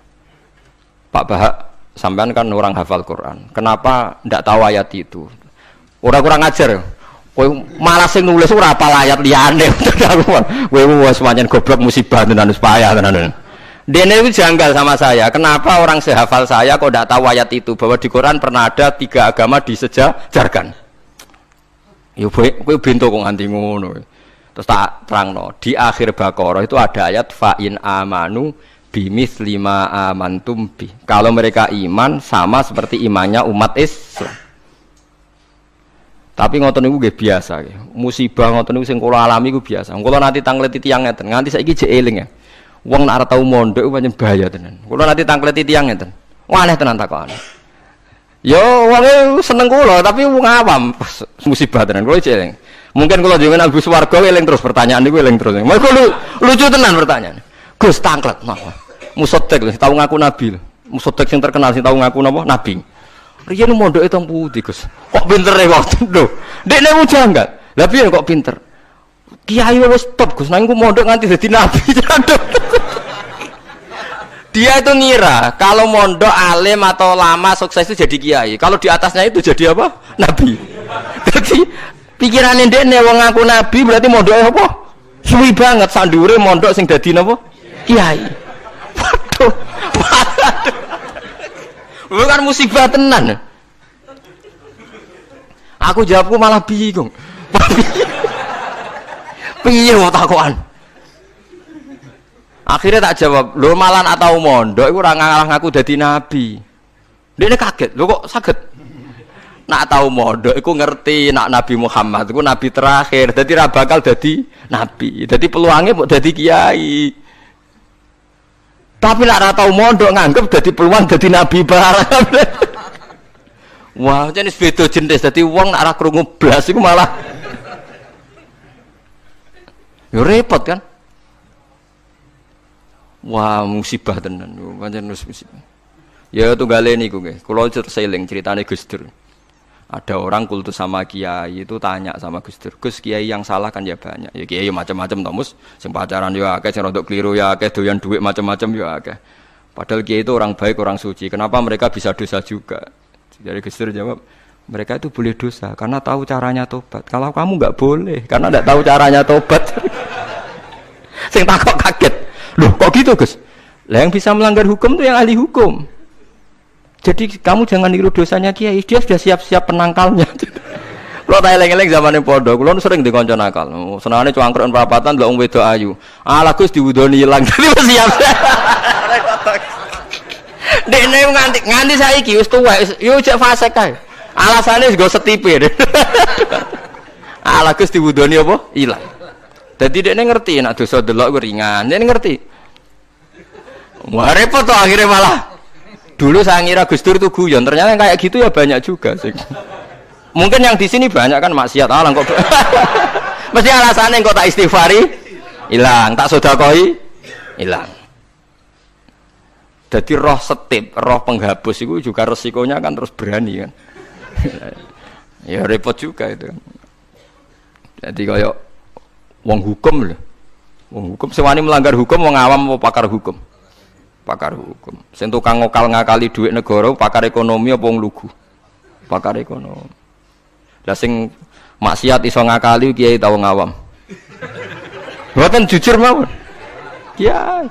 Pak Bahak, sampean kan orang hafal Quran. Kenapa ndak tahu ayat itu? Orang kurang ajar. Kowe malah sing nulis ora apal ayat liyane. Kowe wis pancen goblok musibah tenan wis payah tenan. Dene itu janggal sama saya. Kenapa orang sehafal saya kok ndak tahu ayat itu bahwa di Quran pernah ada 3 agama disejajarkan. Ya kowe bento kok nganti ngono. Terus tak terangno, di akhir Baqarah itu ada ayat fa in amanu bimitsli ma amantum bi. Kalau mereka iman sama seperti imannya umat Islam. Tapi ngoten niku nggih biasa nggih. Musibah ngoten niku sing kula alami iku biasa. Kula nanti tangleti tiyang ngeten, nganti saiki jek eling ya. Wong nek ora tau mondok pancen bahaya tenan. Kula nanti tangleti tiyang ngeten. Wah aneh tenan takokane. Yo wong seneng kula tapi wong awam musibah tenan kula jek eling. Mungkin kula jenengan Abu Swarga eling terus pertanyaan niku eling terus. Mergo lucu tenan pertanyaan. Gus tanglet napa? Musotek lho, tau ngaku nabi lho. Musotek sing terkenal sing tau ngaku napa? Nabi. Riyen mondoke teng pundi, Gus? Kok pintere kok lho. Dekne janggal. Lah piye kok pinter? Kiai wis top, Gus. Nang iku mondok nganti dadi nabi. Dia itu ngira kalau mondok alim atau lama sukses itu jadi kiai. Kalau di atasnya itu jadi apa? Nabi. Jadi pikirane dekne wong ngaku nabi berarti mondoke apa? Suwi banget sandure mondok sing dadi napa? Kiai. Waduh. Bukan musibah tenan. Aku jawabku malah bingung. Piye wae takokan. Akhirnya tak jawab, lho malan atau mondok iku ora ngalah ngaku dadi nabi. Dene kaget, lho kok saged. Nak tau mondok iku ngerti nak Nabi Muhammad iku nabi terakhir, dadi ra bakal dadi nabi. Dadi peluangnya mau dadi kiai. Tapi nak tau mondok nganggep dadi peluang dadi nabi barang. Wah, jenis beda jenis. Dadi wong nak ora krungu blas iku malah yo repot kan? Wah, musibah tenan. Pancen musibah. Ya tunggale niku nggih. Kula seling ceritane Gus Dur. Ada orang kultus sama kiai itu tanya sama Gus Dur, Gus kiai yang salah kan ya banyak. Ya kiai macam-macam tomus, sing pacaran ya akeh, sing rodok keliru ya akeh, doyan duit macam-macam ya akeh. Padahal kiai itu orang baik, orang suci. Kenapa mereka bisa dosa juga? Jadi Gus Dur jawab, mereka itu boleh dosa karena tahu caranya tobat. Kalau kamu enggak boleh karena enggak tahu caranya tobat. Sing takok kaget. Loh, kok gitu, Gus? Lah yang bisa melanggar hukum itu yang ahli hukum. Jadi kamu jangan niru dosanya kiai, dia sudah siap-siap penangkalnya. Kalau tak eleng-eleng zamannya podo, kalau sering dikonco nakal. Senangane cuangkron perapatan, lah wedok ayu. Ala Gus diwudoni hilang, jadi siap. Dekne nganti saiki wis tuwek, yo cek fase kae. Alasane go setipe. Ala Gus diwudoni apa? Hilang. Dadi dekne ngerti nek dosa delok ku ringan, dekne ngerti. Wah repot to akhirnya malah. Dulu saya ngira Gus Dur itu guyon, ternyata kayak gitu ya banyak juga sih. Mungkin yang di sini banyak kan maksiat alang kok. Mesti alasannya kok tak istighfari hilang, tak sedekah hilang. Jadi roh setip, roh penghapus itu juga resikonya kan terus berani kan. Ya repot juga itu kan. Jadi kayak wong hukum loh. Wong hukum sewani melanggar hukum, wong awam mau pakar hukum. Pakar hukum. Sing tukang ngakali duit negara, pakar ekonomi apa wong lugu? Pakar ekonomi. Lah sing maksiat iso ngakali kiai tau ngawam. Mboten jujur mawon. Kiai.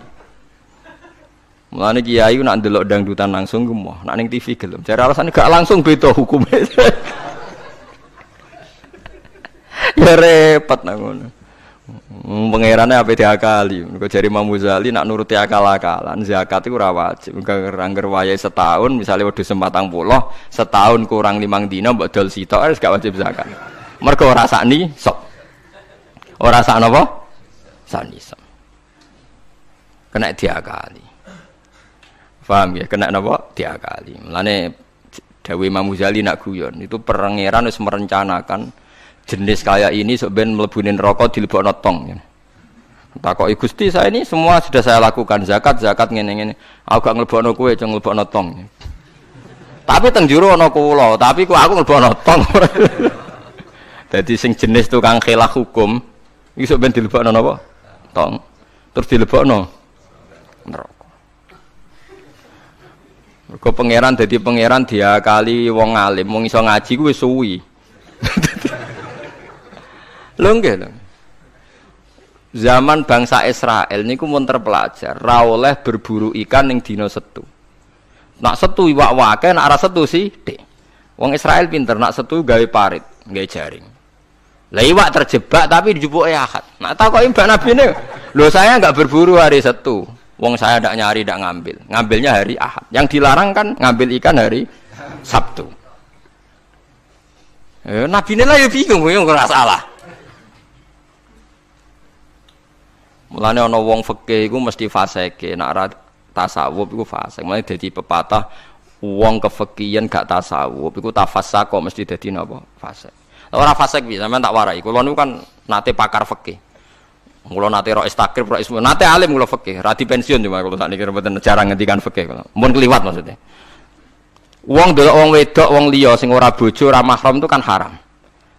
Mulane kiai nak ndelok dangdutan langsung gemoh, nak ning TV gelem. Jare alasane gak langsung beda hukume. Ya repot nang ngono. Pangerane ape diakali. Mergo jare Imam Ghazali nak nuruti akal-akalan, zakat iku ora wajib. Angger wayahe setahun, misale wedhus 40, setahun kurang 5 dina mbok dol sitok wis gak wajib zakat. Mergo ora sakni sok. Ora sak napa? Sakni sok. Kena diakali. Paham ya? Kena napa? Diakali. Mulane dawuh Imam Ghazali nak guyon, itu pangeran wis merencanakan jenis kayak ini sebenarnya melebunin rokok dilebokno tong. Takoki Gusti, saya ini semua sudah saya lakukan, zakat ngene-ngene. Aku gak nglebokno kowe, cuma nglebokno tong. Tapi teng jero ana kula, tapi kok aku nglebokno tong. Dadi sing jenis tukang khilaf hukum iki sok ben dilebokno napa? Tong. Terus dilebokno neraka. Mergo pangeran dadi pangeran diakali wong alim, wong iso ngaji ku wis suwi. Lho nggih lho. Zaman bangsa Israel niku mun terpelajar, ra oleh berburu ikan ning dina Setu. Nak Setu iwak wake, nak ora Setu sithik. Wong Israel pinter, nak Setu gawe parit, gawe jaring. Lah iwak terjebak tapi dijupuke Ahad. Nak takoki Mbak Nabi ne, lho saya enggak berburu hari Setu. Wong saya ndak nyari, ndak ngambil. Ngambilnya hari Ahad. Yang dilarang kan ngambil ikan hari Sabtu. Nabi ne lah ya bingung, ora salah. Mulane ana wong fikih iku mesti fasike, nek ora tasawuf iku fasik. Mulane dadi pepatah wong kefikihan gak tasawuf iku tafassaq kok mesti dadi napa? Fasik. Ora fasik piye sampean tak warai. Kula niku kan nate pakar fikih. Kula nate ro istakrib, ro ismu, nate alim kula fikih, ra di pensiun cuma kula sakniki mboten jarang ngendikan fikih kula. Mun kliwat maksudnya. Wong delok wong wedok, wong liya sing ora bojo, ora mahram itu kan haram.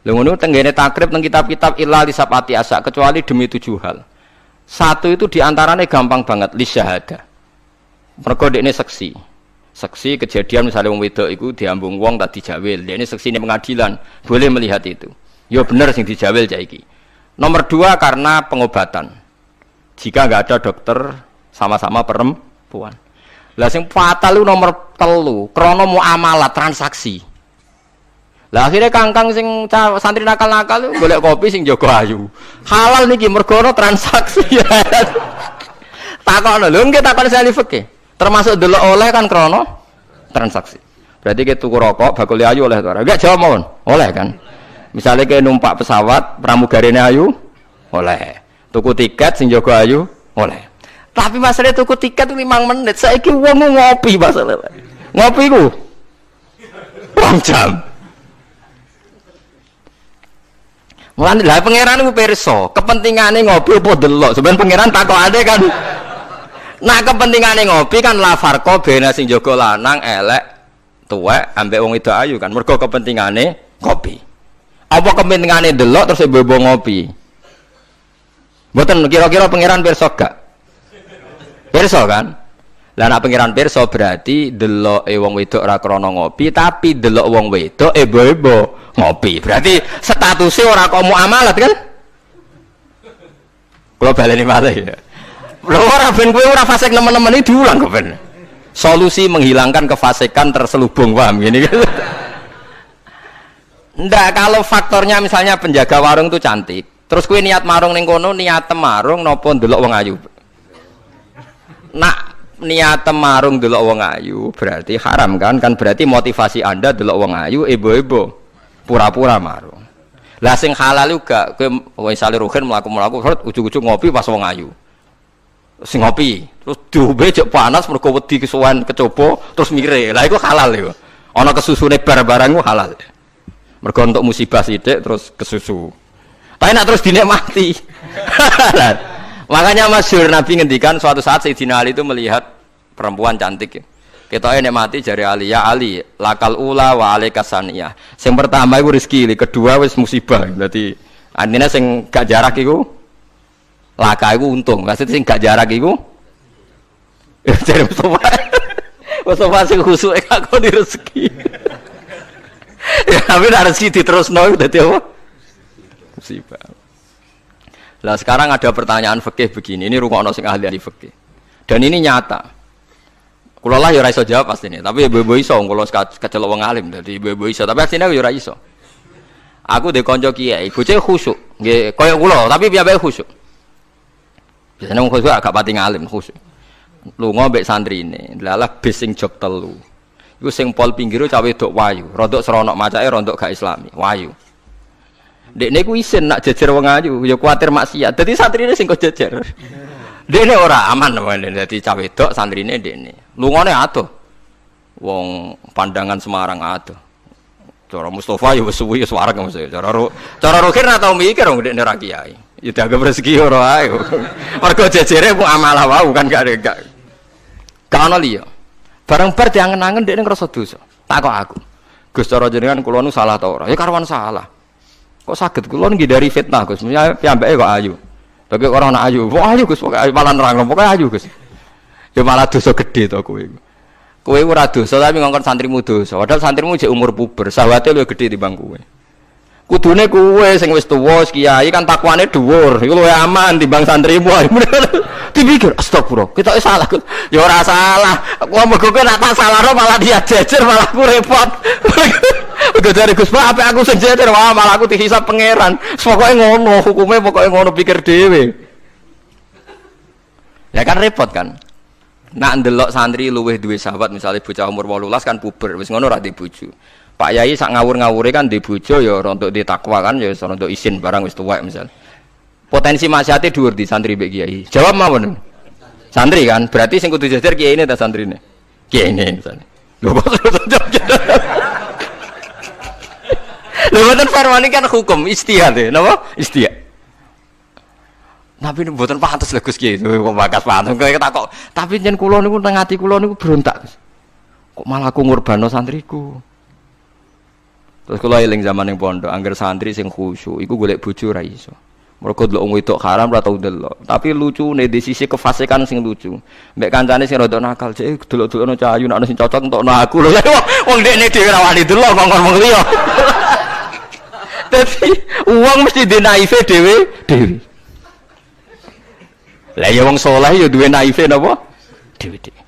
Lha ngono tenggene takrib teng kitab-kitab illa li sabati asa kecuali demi 7 hal. Satu itu diantaranya gampang banget li syahada. Mergo dekne seksi. Seksi kejadian misalnya wong wedok iku diambung wong tak dijawil. Dekne seksi ning pengadilan, boleh melihat itu. Ya bener sing dijawil saiki. Nomor 2 karena pengobatan. Jika enggak ada dokter sama-sama perempuan. Lah sing fatal itu nomor 3, krana muamalah transaksi. Lah akhirnya kangkang sing santri nakal-nakal golek kopi sing jaga ayu. Halal niki mergo ana transaksi. Takokno lho nggih takon sali fikih. Termasuk delok oleh kan krana transaksi. Berarti ke tuku rokok bakul ayu oleh to ora? Enggak jawab mawon. Oleh kan. Misalnya ke numpak pesawat pramugarine ayu oleh. Tuku tiket sing jaga ayu oleh. Tapi masalah tuku tiket 5 menit. Saiki wong ngopi masalah. Ngopi ku 2 jam. Mulane lha pangeran iku pirsa, kepentingane ngopi apa delok. Sampeyan pangeran takokane kan. Nah kepentingane ngopi kan la farqa bena sing jaga lanang elek tuwek ambek wong wedok ayu kan. Mergo kepentingane ngopi. Apa kepentingane delok terus bebo ngopi? Mboten kira-kira pangeran pirsa gak? Pirsa kan? Lah nek pangeran pirsa berarti deloke wong wedok ora krana ngopi, tapi delok wong wedok ebo-ebo ngopi. Berarti statusnya ora kok muamalat kan? Kalau baleni malih ya. Lho ora ben kowe ora fasik nemen-nemen iki diulang kok ben. Solusi menghilangkan kefasikan terselubung, paham gini kan? Ndak, kalau faktornya misalnya penjaga warung itu cantik. Terus kowe niat marung ning kono, niat marung napa ndelok wong ayu. Nak niat marung delok wong ayu berarti haram kan? Kan berarti motivasi Anda delok wong ayu ebo-ebo. Pura-pura marung. Lah sing halal juga kowe misale rugen mlaku-mlaku ujug-ujug ngopi pas wong ayu. Sing ngopi, terus diombe cek panas mergo wedi kesuwen kecoba terus mire. Lah iku halal iku. Ana kesusune barang-barang ku halal. Mergo untuk musibah sithik terus kesusu. Tapi nak terus dinikmati. Makanya masyhur Nabi ngendikan suatu saat Sayyidina Ali itu melihat perempuan cantik. Ketoke nek mati jari Ali, ya Ali, lakal ula wa alaika saniyah. Sing pertama iku rezeki, kedua wis musibah. Berarti artinya sing gak jarak iku laka iku untung. Maksudnya sing gak jarak iku jare Mustafa. Mustafa sing khusuke gak kok di rezeki. Ya tapi nek rezeki diterusno dadi apa? Musibah. Lah sekarang ada pertanyaan fikih begini, ini rungokno sing ahli fikih. Dan ini nyata. Kula lah ya ora iso jawab pastine, tapi ibu-ibu iso kula kecelok wong alim dadi ibu-ibu iso, tapi asline yo ora iso. Aku ndek kanca kiai, bocah khusyuk, nggih kaya kula, tapi piyambake khusyuk. Biasane wong khusyuk agak pati ngalim khusyuk. Lunga mbek santrine, lalah bis sing jog 3. Iku sing pol pinggire cah wedok wayu, rodok seronok macake rodok gak islami, wayu. Dekne ku isin nak jejer wong ayu, ya kuwatir maksiat. Dadi santrine sing kok jejer. Dekne ora aman namane dadi cah wedok santrine dekne. Lungane adoh. Wong pandangan Semarang adoh. Cara Mustafa ya wis suwi wis wareg mesti. Cara rohir ora tau mikir wong dekne ra kiai. Ya dianggap rezeki ora ae. Mergo jejere ku amalah wau kan gak ada. Gak ono liya. Bareng bar diangen-angen dekne ngrasa dosa. Takok aku. Gus cara jenengan kula nu salah ta ora? Ya karuan salah. Kok saged kula ngindari fitnah Gus. Piyambake kok ayu. Bagi orang anak ayu. Wah ayu Gus, pokoke malah nerangno pokoke ayu Gus. Ya malah dosa gede to kowe iku. Kowe ora dosa tapi ngongkon santrimu dosa. Padahal santrimu jek umur puber, syahwate luwih gedhe timbang kowe. Kudune kowe sing wis tuwa kiai kan takwane dhuwur, iku luwih aman timbang santrimu. Dipikir astagfirullah, kita salah. Ya ora salah. Wong mergo kowe nek tak salahno malah dia jejer malah aku repot. Udah dari Gus Pak, apa aku sing jejer wah malah aku dihisab pangeran. Pokoke ngono, hukume pokoke ngono pikir dhewe. Ya kan repot kan. Nak ndelok santri luwih duwe sahabat misalnya bocah umur 18 kan puber wis ngono ora di bojo. Pak Yai sak ngawur-ngawure kan di bojo ya untuk di takwa kan ya untuk isin barang wis tuwek misal. Potensi maksiate dhuwur di santri mbek kiai. Jawab mawon. Santri kan berarti sing kudu jejer kiai ini ta santrine. Kiai ini misalnya. Lho kok lho boten farmani kan hukum istihad ya, napa? Istihad. Tapi mboten pantes lho Gus Kiai, kok bakas pantes kok takok. Tapi yen kula niku teng ati kula niku berontak. Kok malah aku ngurbano santriku. Terus kula eling zaman ning pondok, angger santri sing khusyuk iku golek bojo ra iso. Mergo delok wong wedok haram ora tau delok. Tapi lucune di sisi kefasikan sing lucu. Mbek kancane sing rada nakal, cek delok-delokno cahayu nek ana sing cocok entokno aku. Lho wong dekne dhewe ra wani delok ngomong wong liya. Dadi wong mesti dinaife dhewe. Lah ya wong saleh ya duwe naife napa? Dhewe-dhewe.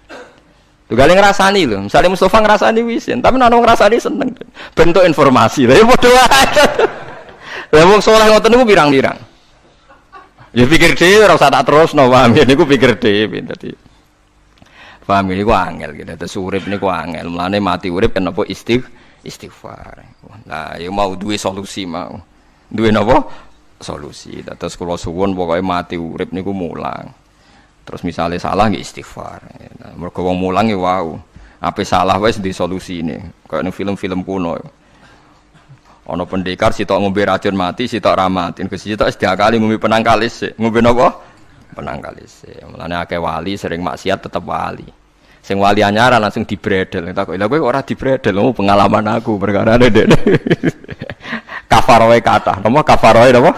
Tugale ngrasani lho, misale Mustofa ngrasani wisin, tapi nek ngrasani seneng. Bentuk informasi. Lah ya padha wae. Lah wong saleh ngoten niku pirang-pirang. Ya pikir dhewe ora usah tak terusno, paham ya niku pikir dhewe dadi. Paham niku angel gitu. Terus urip niku angel. Mulane mati urip kan apa istighfar. Nah, ya mau duwe solusi mau. Duwe napa? Solusi. Terus kula suwun pokoke mati urip niku mulang. Terus misalnya salah nggih istighfar. Nah, mergo wong mulang ya wau. Ape salah wis di solusine. Kayak ning film-film kuno. Ana pendekar sitok ngombe racun mati, sitok ra mati. Gus sitok diakali ngombe penang kalis. Ngombe napa? Penang kalis. Mulane akeh wali sering maksiat tetep wali. Sing wali anyaran langsung dibredel. Tak kok lha kowe ora dibredel, pengalaman aku perkara ndek. Kafaroe kathah. Napa kafaroe napa?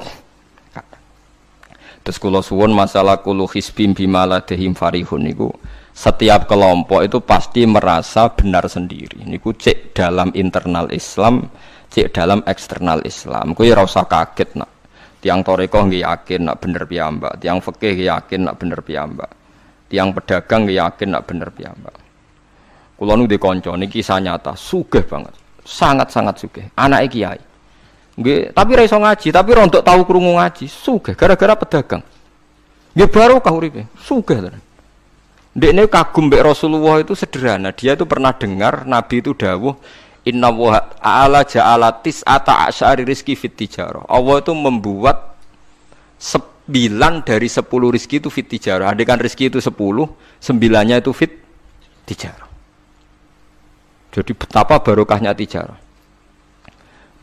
Terus kula suwun masalah kulu hisbim bimaladehim farihun niku setiap kelompok itu pasti merasa benar sendiri. Niku cek dalam internal Islam, cek dalam eksternal Islam. Kuwi ora usah kaget nak. Tiang toreko nggih yakin nak bener piyambak, tiang fikih yakin nak bener piyambak. Tiang pedagang yakin nak bener piyambak. Kula nu di kanca niki kisah nyata, sugih banget. Sangat-sangat sugih. Anake kiai. Nggih, tapi ra iso ngaji, tapi rontok tahu krungu ngaji, sugih gara-gara pedagang. Nggih barokah uripe, sugih tenan. Ndekne kagum mbek Rasulullah itu sederhana, dia itu pernah dengar Nabi itu dawuh inna wa ta'ala ja'ala tis'ata asyari rizki fit tijarah. Allah itu membuat 9 dari 10 rizki itu fit tijarah. Andaikan rizki itu 10, 9-nya itu fit tijarah. Jadi betapa barokahnya tijarah.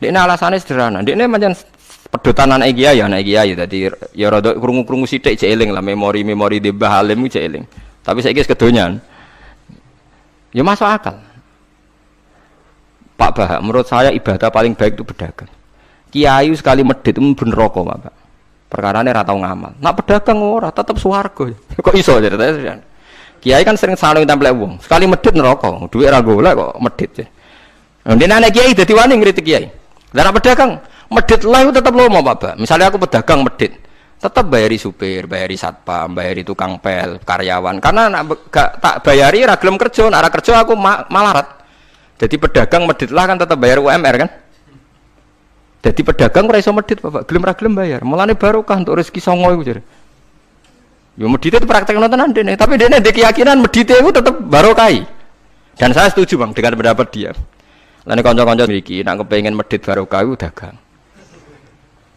Ini alasannya sederhana. Ini macam pedotan anak kiai tadi ya rada krungu-krungu sithik cek eling lah memori-memori di Mbah Halim cek eling. Tapi saiki kedonyan. Ya masuk akal. Pak Bahak, menurut saya ibadah paling baik itu pedagang. Kiai sekali medhit itu ben neraka, Pak. Perkarane ra tau ngamal. Nak pedagang ora tetep swarga. Kok iso ceritanya? Kiai kan sering saling templek wong. Sekali medhit neraka, dhuwit ra golek kok medhit. Ndene anak kiai dadi wani ngritik kiai. Lah pedagang medhit lah itu tetap lomo Pak. Misalnya aku pedagang medhit, tetap bayari supir, bayari satpam, bayari tukang pel, karyawan. Karena gak tak bayari ra gelem kerja, nek ra kerja aku malarat. Jadi pedagang medhit lah kan tetap bayar UMR kan. Jadi pedagang ora iso medhit Bapak, gelem ra gelem bayar. Mulane barokah untuk rezeki songo iku jare. Yo medhit itu praktekno tenan dene, tapi dene ndek keyakinan medhit itu tetap barokai. Dan saya setuju Bang dengan pendapat dia. Lah nek kanca-kanca mriki nek kepengin medhit barokah iku dagang.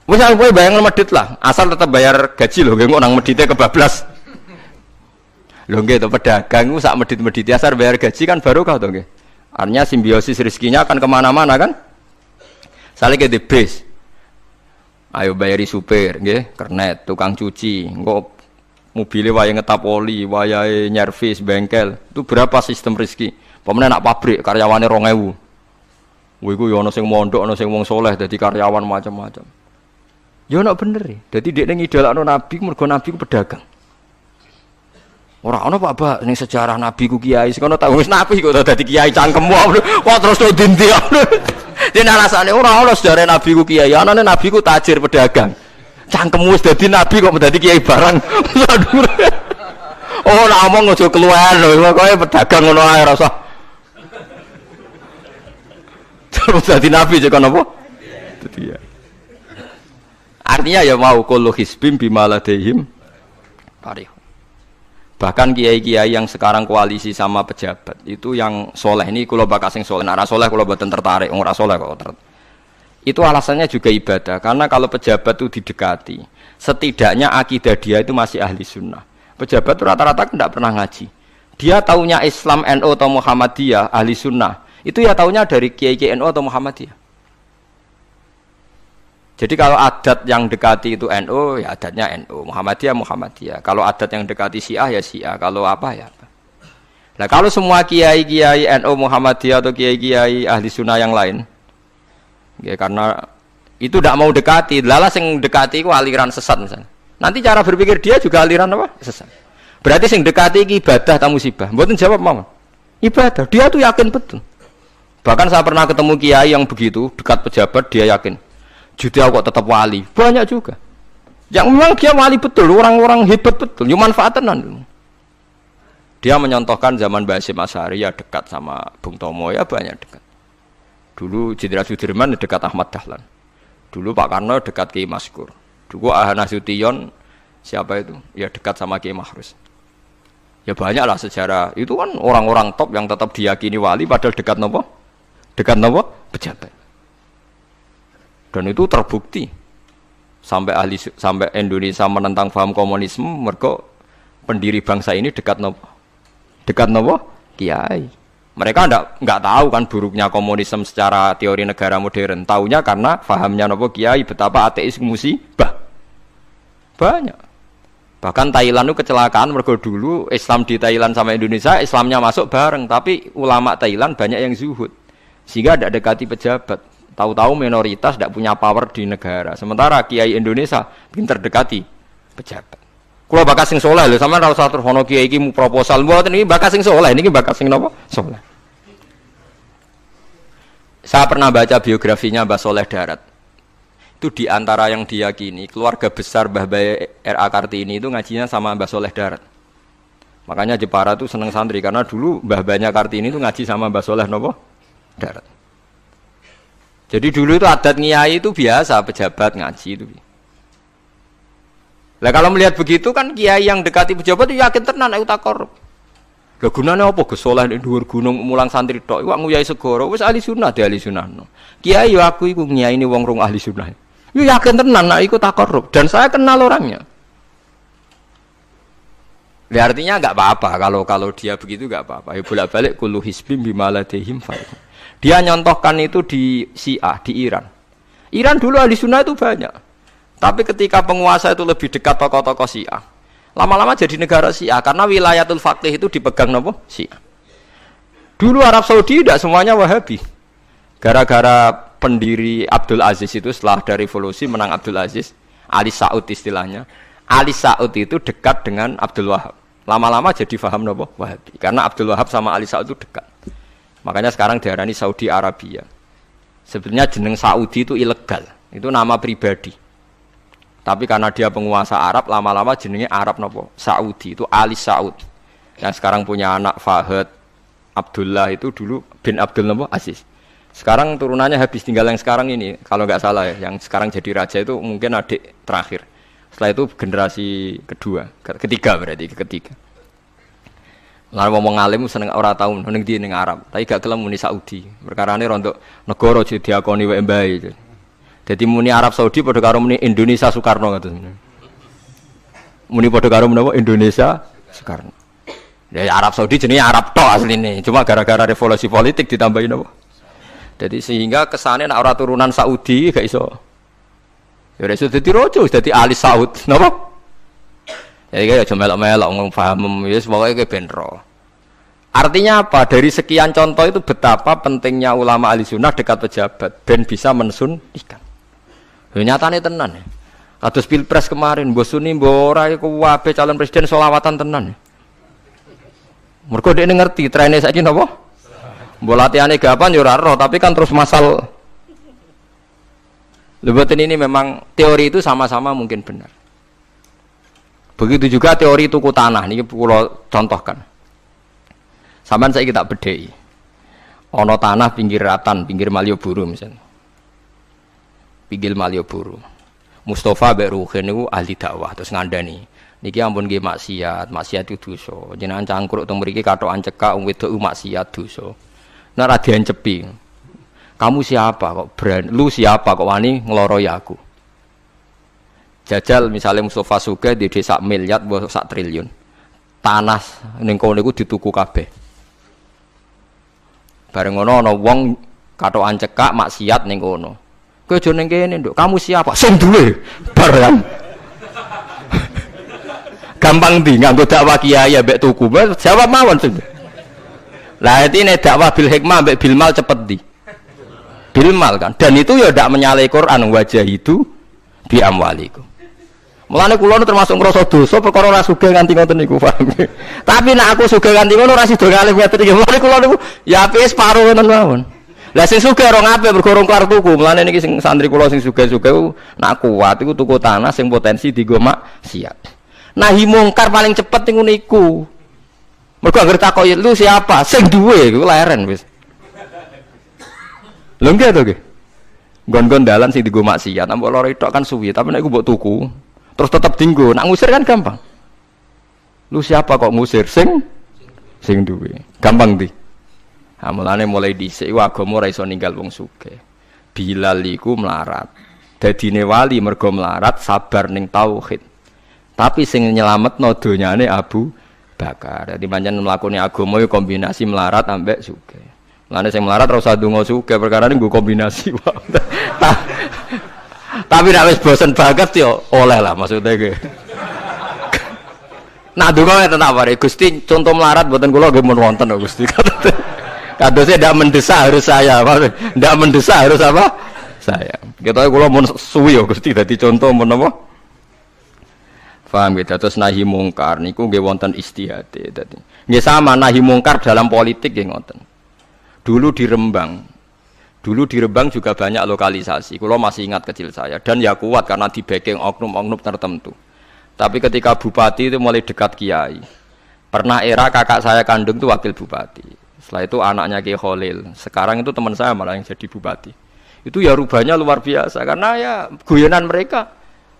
Wis kowe bayang medhit lah, asal tetap bayar gaji lho, nggih kok nang medhite kebablas. Lho nggih to pedagang iku sak medhit-medhit asal bayar gaji kan barokah to nggih. Artinya simbiosis rezekinya akan kemana-mana kan. Saling ke debes. Ayo bayari supir, nggih, kernet, tukang cuci, engko mobilnya wayahe ngetap oli, wayahe nyervis bengkel. Itu berapa sistem rezeki? Pemene nak pabrik karyawane 2000. Wih, gue ono sing mondok, ono sing wong soleh, jadi karyawan macam-macam. Ya ono bener ya. Jadi dia ngidolakno Nabi, mergo Nabi ku pedagang. Ora ana Pak Bak ning sejarah nabi ku kiai sing ana tahu wis nabi kok dadi kiai cangkemmu. Kok terus to dindi. Dene alasane ora ana sejarah nabi ku kiai, anane nabi ku tajir pedagang. Cangkemmu wis dadi nabi kok dadi kiai barang. Oh, nek omong aja keluar lho, pokoke pedagang ngono ae rasa. Terus dadi nabi cek napa? Dadi ya. Artinya ya mau kullu hisbim bimaladehim parih. Bahkan kiai-kiai yang sekarang koalisi sama pejabat itu yang soleh ini kula bakal sing soleh, nek ora soleh kula mboten tertarik, ora soleh kok. Itu alasannya juga ibadah, karena kalau pejabat itu didekati, setidaknya akidah dia itu masih ahli sunnah. Pejabat itu rata-rata tidak pernah ngaji. Dia taunya Islam NU atau Muhammadiyah ahli sunnah, itu ya taunya dari kiai-kiai NU atau Muhammadiyah. Jadi kalau adat yang dekati itu NU, ya adatnya NU, Muhammadiyah, Muhammadiyah. Kalau adat yang dekati Syiah, ya Syiah. Kalau apa, ya apa. Nah kalau semua kiai-kiai NU, Muhammadiyah atau kiai-kiai ahli sunnah yang lain, ya karena itu tidak mau dekati, lala sing dekati itu aliran sesat misalnya. Nanti cara berpikir dia juga aliran apa? Sesat. Berarti sing dekati itu ibadah atau musibah. Mboten jawab mama. Ibadah. Dia tuh yakin betul. Bahkan saya pernah ketemu kiai yang begitu dekat pejabat, dia yakin. Jadi aku kok tetap wali, banyak juga. Yang memang dia wali betul, orang-orang hebat betul, cuma manfaatan. Dia menyontohkan zaman Mbah Hasyim Asy'ari ya dekat sama Bung Tomo ya banyak dekat. Dulu Jenderal Sudirman dekat Ahmad Dahlan. Dulu Pak Karno dekat Kiai Maskur. Dulu Ahana Sution siapa itu? Ya dekat sama Kiai Mahrus. Ya banyaklah sejarah. Itu kan orang-orang top yang tetap diyakini wali padahal dekat nopo? Dekat nopo? Pejabat. Dan itu terbukti sampai Indonesia menentang paham komunisme, mereka pendiri bangsa ini dekat nopo kiai. Mereka enggak tahu kan buruknya komunisme secara teori negara modern. Taunya karena pahamnya nopo kiai betapa ateis musibah banyak. Bahkan Thailand itu kecelakaan mereka dulu Islam di Thailand sama Indonesia Islamnya masuk bareng, tapi ulama Thailand banyak yang zuhud sehingga tidak dekati pejabat. Tahu-tahu minoritas tidak punya power di negara. Sementara kiai Indonesia pinter dekati pejabat. Kalau bakas sing soleh lho, sampean ora usah terus ono kiai iki proposal mboten iki bakas sing soleh, niki bakas sing napa? Soleh. Saya pernah baca biografinya Mbah Soleh Darat. Itu di antara yang diyakini keluarga besar Mbah Bae R.A. Kartini itu ngajinya sama Mbah Soleh Darat. Makanya Jepara itu seneng santri karena dulu Mbah Banya Kartini itu ngaji sama Mbah Soleh napa? Darat. Jadi dulu itu adat ngiyai itu biasa, pejabat ngaji itu. Lah kalau melihat begitu kan kiai yang dekati pejabat itu yakin tenan nek tak korup. Lah gunane apa Gus Soleh ning dhuwur gunung mulang santri tok, iku nguyai segoro wis ahli sunnah de ahli sunnah. Kiai yo aku iku ngiyaini wong rong ahli sunnah. Yo yakin tenan nek iku tak korup dan saya kenal orangnya. Ya artinya enggak apa-apa kalau dia begitu enggak apa-apa. Ya bolak-balik kullu hisbim bimaladehim fa. Dia nyontohkan itu di Syiah, di Iran. Iran dulu ahli sunnah itu banyak. Tapi ketika penguasa itu lebih dekat tokoh-tokoh Syiah, lama-lama jadi negara Syiah karena wilayatul faqih itu dipegang nopo Syiah. Dulu Arab Saudi tidak semuanya Wahabi. Gara-gara pendiri Abdul Aziz itu setelah dari revolusi menang Abdul Aziz, Ali Saud istilahnya. Ali Saud itu dekat dengan Abdul Wahab. Lama-lama jadi faham nopo Wahabi. Karena Abdul Wahab sama Ali Saud itu dekat. Makanya sekarang diarani Saudi Arabia. Sebenarnya jeneng Saudi itu ilegal. Itu nama pribadi. Tapi karena dia penguasa Arab, lama-lama jenengnya Arab nopo? Saudi. Itu Ali Saud. Yang sekarang punya anak Fahad Abdullah itu dulu bin Abdul nopo? Aziz. Sekarang turunannya habis tinggal yang sekarang ini. Kalau nggak salah ya. Yang sekarang jadi raja itu mungkin adik terakhir. Setelah itu generasi ketiga berarti ketiga. Lalu ngomong alim seneng ora tau ning ndi ning Arab, tapi gak gelem muni Saudi. Perkarane rontok negara jadi diakoni wae mbae. Dadi muni Arab Saudi padha karo muni Indonesia Soekarno ngoten. Muni padha karo menapa Indonesia Soekarno. Ya Arab Saudi jenenge Arab tok asline, cuma gara-gara revolusi politik ditambahin apa. Jadi sehingga kesane nek ora turunan Saudi gak iso. Ya iso dadi raja, dadi Ali Saud, napa? Jadi kayak cuma melok-melok ngomong paham, ya semoga kayak benro. Artinya apa? Dari sekian contoh itu betapa pentingnya ulama ahli sunnah dekat pejabat, ben bisa mensunnikan. Nyatane tenan ya. Kados pilpres kemarin, mbok suni mbok ora iku wae calon presiden selawatan tenan. Mergo dekne ngerti trene saiki napa? Mbok latihane gapan ya ora roh, tapi kan terus masal. Lebatin ini memang teori itu sama-sama mungkin benar. Begitu juga teori tuku tanah niki kula contohkan. Sampeyan saiki tak bedheki. Ana tanah pinggir Ratan, pinggir Malioboro misalnya. Pinggir Malioboro. Mustafa mbek Ruhin niku ahli dakwah terus ngandani. Niki ampun nggih maksiat itu dosa. Jenengan cangkruk teng mriki kathokan cekak wong wedok maksiat dosa. Nek ra diancepi. Kamu siapa kok berani? Lu siapa kok wani ngeloroi aku? Jajal misalnya Mustafa Sugih di desa miliar mbok sak triliun. Tanah ning kono niku dituku kabeh. Bareng ngono ana wong kathokan cekak maksiat ning kono. Kowe aja ning kene, Nduk. Kamu siapa? Sing duwe. Bareng. Gampang di nganggo dakwah kiai mbek tuku. Jawab mawon sing. Lah intine dakwah bil hikmah mbek bil mal cepet di. Bil mal kan. Dan itu ya ndak menyalahi Quran wajah itu bi amwalikum. Mulane kula termasuk ngrasa dosa perkara ora sugih nganti ngoten niku, paham. Tapi nek aku sugih nganti ngono ora sida kalih ngeten iki. Mulane kula niku ya apik separo ngoten mawon. Lah sing sugih ora ngape bergorong kelar tuku. Mulane niki sing santri kula sing sugih-sugih nak kuat iku tuku tanah sing potensi dienggo maksiat. Nahi mungkar paling cepet ngono iku. Mergo anggere takoki lu siapa? Sing duwe iku leren wis. Lho nggih to nggih. Gon-gon dalan sing dienggo maksiat, mbok loro tok kan suwi, tapi nek iku mbok tuku, terus tetep dienggo. Nak ngusir kan gampang. Lu siapa kok ngusir sing duwe? Gampang di. Ha mulane mulai dhisik agama ora iso ninggal wong sugih. Bilal iku melarat. Dadine wali mergo melarat sabar ning tauhid. Tapi sing nyelametno donyane Abu Bakar. Dadi pancen mlakune agama yo kombinasi melarat ambek sugih. Mulane sing melarat ora usah ndonga sugih perkara nggo kombinasi wae. Tapi nek wis bosen banget yo oleh lah maksudnya ge. Nah ndonga ngeten tak pare Gusti contoh melarat mboten kula nggih mun wonten kok Gusti. Kadosnya ndak mendesak harus saya, ndak mendesak harus apa? Saya. Kita kula mun suwi yo Gusti dadi contoh mun apa? Paham gitu, terus nahi mungkar niku nggih wonten istihate dadi. Nggih sama nahi mungkar dalam politik nggih ngoten. Dulu di Rembang juga banyak lokalisasi. Kulo masih ingat kecil saya dan ya kuat karena di backing oknum-oknum tertentu. Tapi ketika bupati itu mulai dekat kiai. Pernah era kakak saya kandung itu wakil bupati. Setelah itu anaknya Kiai Khalil. Sekarang itu teman saya malah yang jadi bupati. Itu ya rubahnya luar biasa karena ya guyonan mereka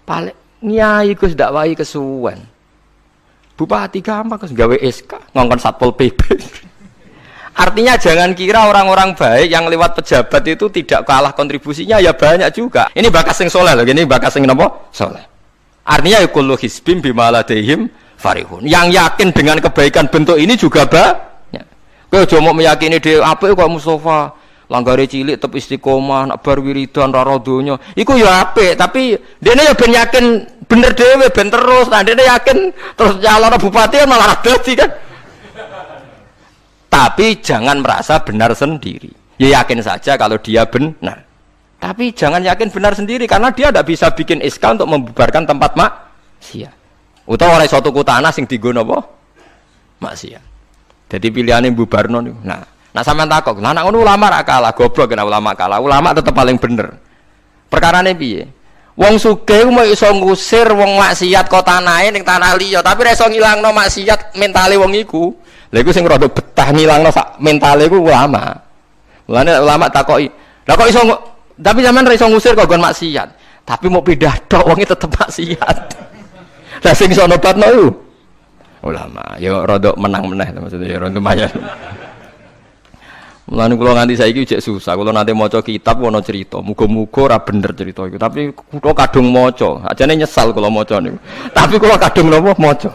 paling nyai Gus ndak wahi kesuwen. Bupati gampang Gus gawe SK ngongkon Satpol PP. Artinya jangan kira orang-orang baik yang lewat pejabat itu tidak kalah kontribusinya, ya banyak juga. Ini bakas sing soleh loh, ini bakas sing napa? Soleh. Artinya ya kullu hisbim bima ladaihim farihun. Yang yakin dengan kebaikan bentuk ini juga banyak. Kowe aja mau meyakini dhewe apik kok Mustafa langgare cilik tetep istiqomah nak bar wiridan ora donya. Iku ya apik, tapi dene ya ben yakin bener dhewe ben terus. Nah dene yakin terus calon bupati malah dadi kan. Tapi jangan merasa benar sendiri. Ya yakin saja kalau dia benar. Tapi jangan yakin benar sendiri karena dia tidak bisa bikin SK untuk membubarkan tempat maksiat. Utawa oleh suatu tanah sing dienggo napa? Maksiat. Jadi pilihannya bubarno niku. Nah sampean takok, lah nek ngono ulama ra kalah, goblok kena ulama kalah. Ulama tetap paling bener. Perkarane piye? Wong sugih mau iso ngusir wong maksiat kok tanahe ning tanah liya, tapi ra iso ngilangno maksiat mentale wong iku. Lha iku sing rada betah ngilangno sak mentale iku ulama. Mulane ulama takoki, "Lah kok iso tapi sampean ra iso ngusir kok gon maksiat, tapi mau pindah tok wonge tetep maksiat." Lah sing iso nobatno iku ulama. Ya rada menang-meneh maksudnya ya rada lumayan. Mulane kula nganti saiki jek susah. Kula nate maca kitab ana cerita, muga-muga ora bener cerita iku. Tapi kula kadung maca. Ajane nyesal kula maca niku. Tapi kula kadung napa maca.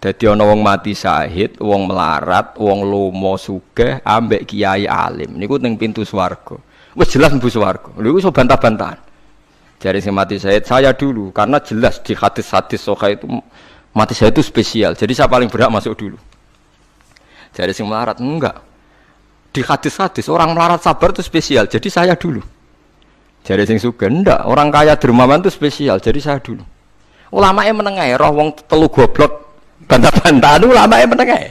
Dadi ana wong mati syahid, wong melarat, wong lomo sugih ambek kiai alim. Niku ning pintu swarga. Wis jelas mlebu swarga. Lha iku iso bantah-bantahan. Jare sing mati syahid saya dulu karena jelas di hadis-hadis sahih itu mati syahid itu spesial. Jadi saya paling berhak masuk dulu. Jare sing melarat enggak. Di hadis-hadis orang melarat sabar itu spesial, jadi saya dulu. Jadi sing sugih ndak, orang kaya dermawan itu spesial, jadi saya dulu. Ulama menengae roh wong telu goblok bantah-bantahan ulama menengae.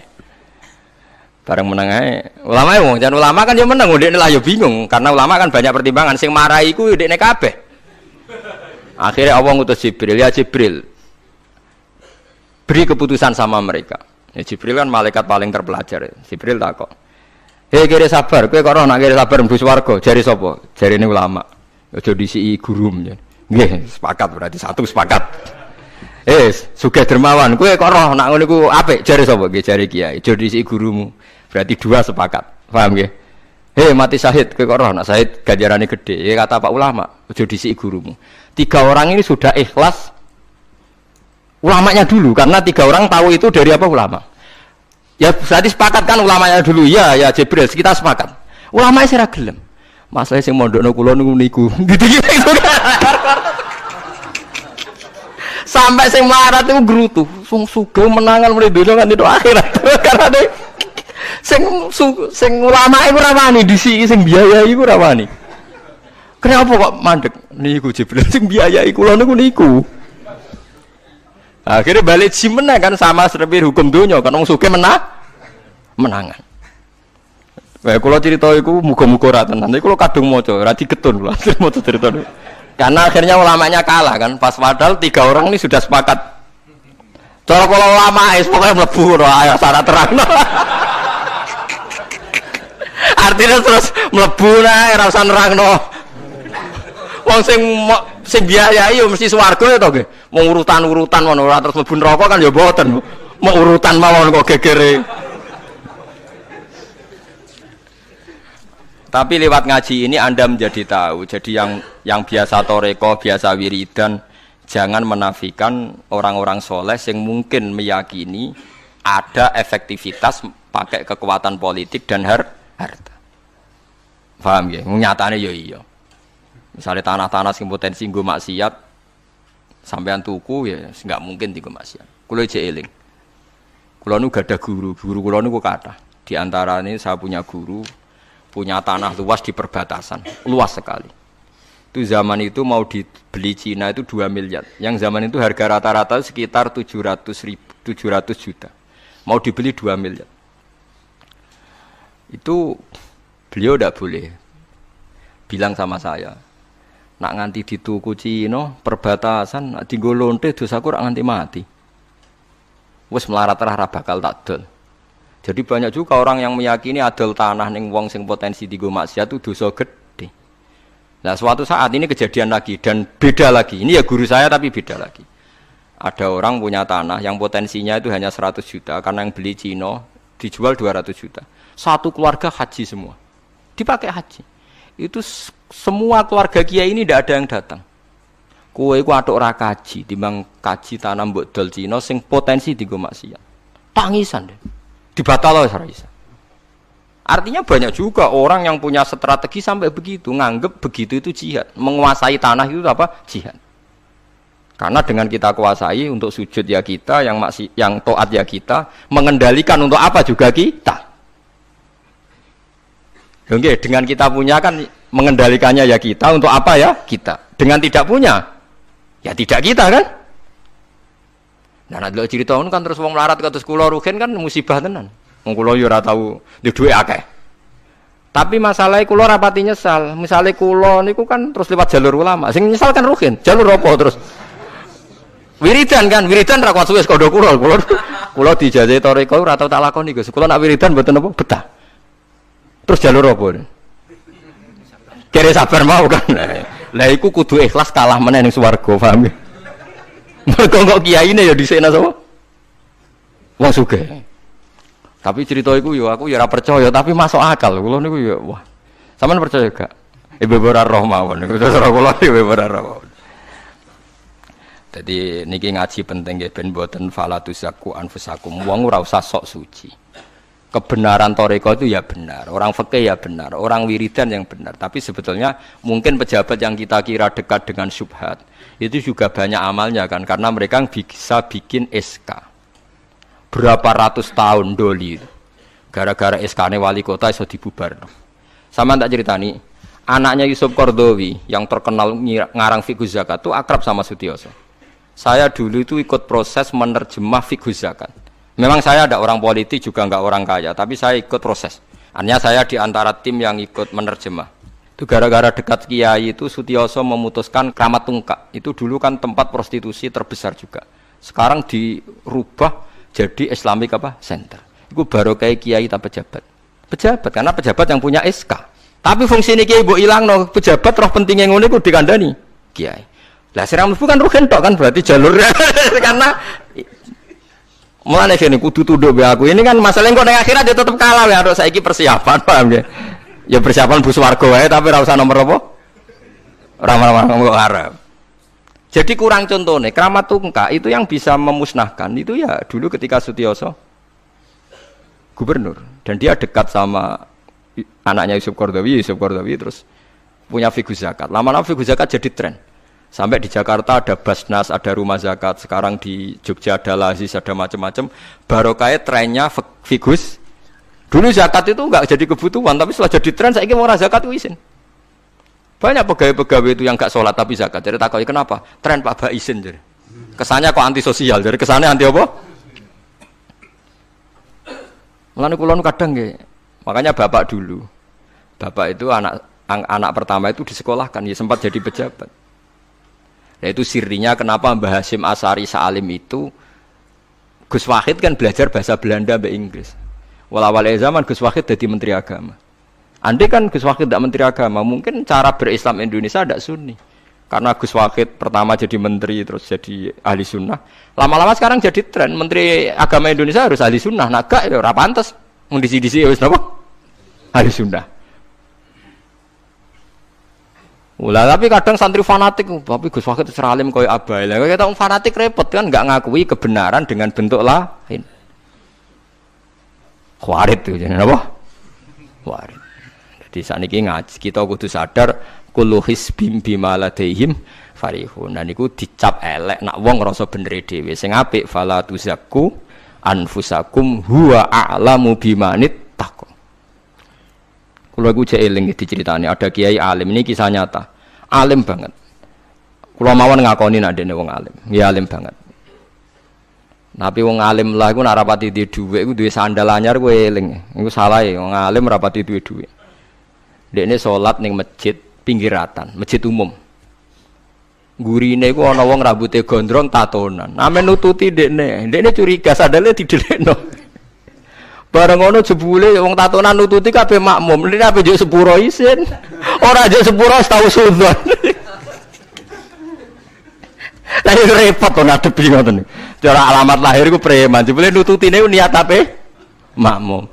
Bareng menang ae. Ulama ya wong, jan ulama kan ya menang, ndekne lah ya bingung karena ulama kan banyak pertimbangan sing marahi iku ndekne kabeh. Akhirnya Allah ngutus Jibril, ya Jibril. Beri keputusan sama mereka. Ya Jibril kan malaikat paling terpelajar. Jibril takok. Hei kira sabar, kowe kok ora nak kira sabar mlebu swarga, jare sapa? Jarine ulama. Aja disiki gurum. Nggih, sepakat berarti satu sepakat. Sugih dermawan, kowe kok roh nak ngono iku apik, jare sapa? Nggih jare kiai. Aja disiki gurumu. Berarti dua sepakat. Paham nggih? Mati syahid, kowe kok roh nak syahid ganjarane gede. Ya kata Pak ulama, aja disiki gurumu. 3 orang ini sudah ikhlas ulamanya dulu karena 3 orang tahu itu dari apa ulama. Ya berarti sepakat kan ulamanya dulu. Ya Jibril, kita sepakat. Ulamanya sira gelem. Masalah sing mondokno kula niku. Sampai sing melarat itu gerutu, sing sugih menangan mulai donya kan itu akhirat. Karena deh sing ulama iku ora wani disiki sing biayai iku ora wani. Kenapa kok mandek niku Jibril sing biayai kula niku. Akhirnya balik menang kan sama seperti hukum dunia kan wong sugih menangan. Kayak kula cerita iku muga-muga ra tenan. Iku kula kadung maca, ra digetun kula maca cerita niku. Karena akhirnya ulamanya kalah kan. Pas padahal 3 orang ini sudah sepakat. Cara kula ulama pokoknya mlebu ora syarat terang. Artinya terus mlebu nae ora usah nerangno. Wong sing biayai yo mesti swarga ya to nggih. Mau urutan-urutan ngono ora terus mlebu neraka kan ya mboten. Mau urutan mawon kok gegere. Tapi lewat ngaji ini Anda menjadi tahu. Jadi yang biasa toreko, biasa wiridan, jangan menafikan orang-orang soleh yang mungkin meyakini ada efektivitas pakai kekuatan politik dan harta. Paham ya? Nyatanya ya iya. Misalnya tanah-tanah sing potensi nggo maksiat, sampean tuku ya nggak mungkin dienggo maksiat. Kulo jek eling. Kulo nu gadah guru kulo niku kathah. Di antaranya saya punya guru punya tanah luas di perbatasan, luas sekali. Itu zaman itu mau dibeli Cina itu 2 miliar. Yang zaman itu harga rata-rata sekitar 700 juta. Mau dibeli 2 miliar. Itu beliau tidak boleh bilang sama saya, nak nganti dituku Cina perbatasan, nak dienggo lonte dosaku rak nganti mati. Wes melarat-lah ra bakal tak dol. Jadi banyak juga orang yang meyakini adol tanah ning wong sing potensi dienggo maksiat itu dosa gede. Nah, suatu saat ini kejadian lagi dan beda lagi. Ini ya guru saya tapi beda lagi. Ada orang punya tanah yang potensinya itu hanya 100 juta karena yang beli Cina dijual 200 juta. Satu keluarga haji semua. Dipakai haji. Itu semua keluarga kiai ini tidak ada yang datang. Kowe iku atuk ora kaji, timbang kaji tanah mbok dol Cina sing potensi dienggo maksiat. Tangisan deh. Dibatal ora iso. Artinya banyak juga orang yang punya strategi sampai begitu, nganggep begitu itu jihad, menguasai tanah itu apa? Jihad. Karena dengan kita kuasai untuk sujud ya kita, yang taat ya kita, mengendalikan untuk apa juga kita. Oke, dengan kita punya kan mengendalikannya ya kita, untuk apa ya kita. Dengan tidak punya, ya tidak kita kan. Nah, nek cerita ngono kan terus wong melarat kados kula rugen kan musibah tenan. Wong kula yo ora tau duwe akeh. Tapi masalah kula rapati nyesal. Misale kula niku kan terus lewat jalur ulama. Sing nyesal kan rugen. Jalur apa terus? Wiridan kan, wiridan ra kuat wis kodho kula. Kula dijajahi toreko ora tau tak lakoni Gus. Kula nak wiridan mboten apa betah. Terus jalur apa? Kere sabar mau kan. Lah iku kudu ikhlas kalah meneh ning swarga, paham ya? Kok kiyaine ya dhisikna sapa? Wong sugih. Tapi cerita iku yo aku ya ora percaya tapi masuk akal. Kula niku ya wah. Sampeyan percaya gak? Ibu ora roh mawon niku terus kula ibu ora roh. Jadi niki ngaji penting nggih ben mboten falatusaku anfusakum. Wong ora usah sok suci. Kebenaran toreko itu ya benar, orang fikih ya benar, orang wiridan yang benar. Tapi sebetulnya mungkin pejabat yang kita kira dekat dengan syubhat itu juga banyak amalnya kan, karena mereka bisa bikin SK berapa ratus tahun doli. Gara-gara SK-ne wali kota iso dibubarno. Sama tak ceritani, anaknya Yusuf Qardawi yang terkenal ngarang fiqh zakat itu akrab sama Sutioso. Saya dulu itu ikut proses menerjemah fiqh zakat. Memang saya ada orang politik juga enggak orang kaya, tapi saya ikut proses. Artinya saya di antara tim yang ikut menerjemah. Itu gara-gara dekat Kiai itu Sutioso memutuskan Kramat Tungkak. Itu dulu kan tempat prostitusi terbesar juga. Sekarang dirubah jadi Islamic Center. Itu baru kayak Kiai tak pejabat. Pejabat karena pejabat yang punya SK. Tapi fungsi ini Kiai mbok ilangno, pejabat roh pentingnya ngono iku dikandani Kiai. Lah sirang bukan rugen tok kan berarti jalurnya karena mulane kene kudu tunduk be aku. Ini kan masalah kok ning akhirat ya tetep kalah ya harus saiki persiapan paham ya. Ya persiapan bus warga wae tapi ora usah nomor apa? Ora arep. Jadi kurang contohnya, Kramat Tungkak itu yang bisa memusnahkan itu ya dulu ketika Sutioso gubernur dan dia dekat sama anaknya Yusuf Qaradawi terus punya figur zakat. Lama-lama figur zakat jadi tren. Sampai di Jakarta ada Basnas, ada rumah zakat. Sekarang di Jogja ada Lazis, ada macam-macam. Barokah trennya figus. Dulu zakat itu enggak jadi kebutuhan, tapi setelah jadi tren saya ingin orang zakat itu izin. Banyak pegawai-pegawai itu yang enggak sholat tapi zakat. Jadi takoi kenapa? Tren Pak Ba izin jadi. Kesannya kok antisosial. Jadi kesannya anti apa? Mulane kula kadang nggih. Makanya bapak dulu. Bapak itu anak pertama itu disekolahkan, ya sempat jadi pejabat. Nah itu sirinya kenapa Mbah Hasyim Asy'ari Salim itu Gus Wahid kan belajar bahasa Belanda mbek Inggris. Awal zaman Gus Wahid jadi menteri agama. Andai kan Gus Wahid tidak menteri agama, mungkin cara berislam Indonesia tidak sunni. Karena Gus Wahid pertama jadi menteri terus jadi ahli sunnah. Lama-lama sekarang jadi tren menteri agama Indonesia harus ahli sunnah. Nah gak ya ora pantes. Mun disi-disi wis napa? Ahli sunnah. Ulah tapi kadang santri fanatik, tapi Gus Wahid seralim koyo abai. Lah kita fanatik repot kan enggak ngakui kebenaran dengan bentuk lain. Khawarit itu jenenge apa? Khawarit. Jadi saniki ngaji kita kudu sadar kullu hisbim bima ladaihim farihun. Nah niku dicap elek nak wong ngrasa bener dhewe. Sing apik fala tuzakku anfusakum huwa a'lamu bimanit taqwa. Kula iku jek eling diceritani ada kiai alim, ini kisah nyata. Alim banget. Kula mawon ngakoni nek dene wong alim. Ya alim banget. Tapi wong alim lah iku nek rapati duwe dhuwit iku duwe sandal anyar kowe eling. Iku salah e wong alim rapati duwe dhuwit. Dekne salat ning masjid pinggiratan, masjid umum. Gurine iku ana wong rambute gondrong tatonan. Amen nututi dekne. Dekne curiga sandale didelekno. Bareng ngono jebule wong tatonan nututi kabeh makmum. Lha ape njuk sepuro isin. Ora njuk sepuro tau sudzon. Lah iki repot to ngadepi ngoten. Cara alamat lahir iku preman. Jebule nututine niat ape? Makmum.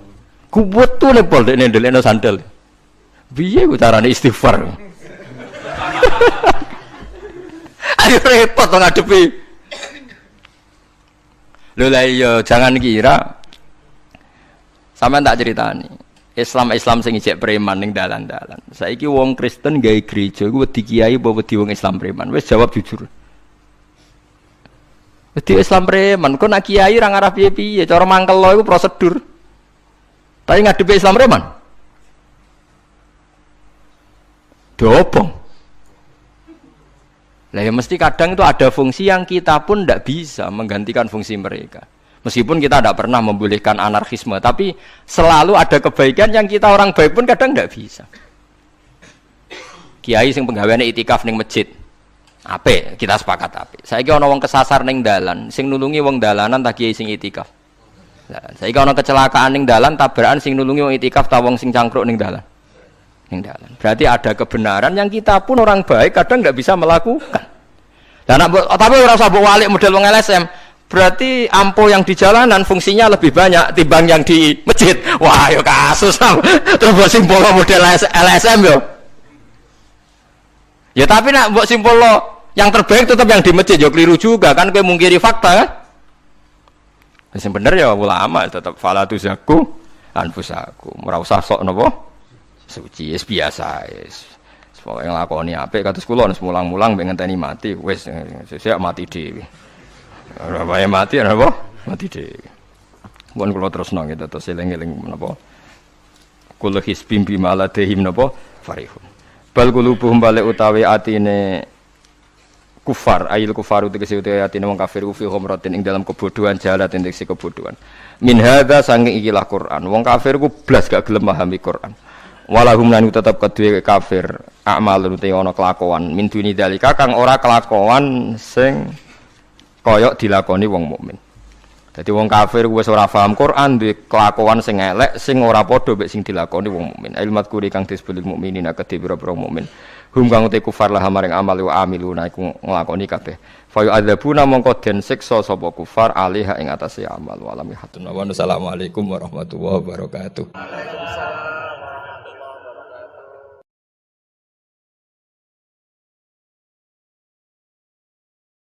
Kuwetu le pol dekne ndelekno sandal. Piye ku carane istighfar? Ayo repot to ngadepi. Lho lah iya jangan kira sampeyan tak ceritani. Islam sing ijek preman ning dalan-dalan. Saiki wong Kristen gawe gereja iku wedi kiai apa wedi wong Islam preman? Wis jawab jujur. Wedi Islam preman, kok nak kiai ra ngarah piye-piye, cara mangkel lo iku prosedur. Tapi ngadepi Islam preman. Dobong. Lah ya mesti kadang itu ada fungsi yang kita pun ndak bisa menggantikan fungsi mereka. Meskipun kita tidak pernah membolehkan anarkisme, tapi selalu ada kebaikan yang kita orang baik pun kadang tidak bisa. Kiai sing penggaweane itikaf ning masjid, apik, kita sepakat apik. Saiki ana wong kesasar ning dalan, sing nulungi wong dalanan ta kiai sing itikaf. Lah, saiki ana kecelakaan ning dalan, tabrakan sing nulungi wong itikaf ta wong sing cangkruk ning dalan. Ning dalan. Berarti ada kebenaran yang kita pun orang baik kadang tidak bisa melakukan. Dan tapi ora usah mbok walik model wong LSM. Berarti ampo yang di jalanan fungsinya lebih banyak timbang yang di masjid. Wah, yo kasus. Terus buat simbol model LSM yo. Ya tapi nak buat simbol yang terbaik tetap yang di masjid yo keliru juga kan kowe mungkiri fakta kan. Sing bener ya ulama tetap fala tuzaku anfusakum. Ora usah sok napa? Suci wis biasa wis. Pokoke nglakoni apik kados kula wis mulang-mulang mbek ngenteni mati wis sesuk mati dhewe. Ora wae mati apa? Mati dhewe. Mun kula terusno gitu terus eling-eling menapa? Kullu hisbim bima ladehim napa? Farihun. Bal qulubuhum balik utawi atine kufar ayil kufaru tegese ayatine wong kafir fi khamratin ing dalam kebodohan jalatin tegese kebodohan min hadza sange ikilah Quran wong kafir ku blas gak gelem memahami Quran walahum lan tetep kedue kafir amalun te ana kelakuan min duni dalika kang ora kelakuan sing koyok dilakoni wong mukmin. Dadi wong kafir wis ora paham Quran duwe kelakuan sing elek sing ora padha mek sing dilakoni wong mukmin. Ilmat kuri kang disebut mukminina kedhe pira-pira mukmin. Hum kang te kufar lah maring amal wa amiluna iku nglakoni kabeh. Fa yu'adzabuna mongko den siksa sapa kufar alaiha ing atase amal wa lam yahtun. Wa assalamualaikum warahmatullahi wabarakatuh.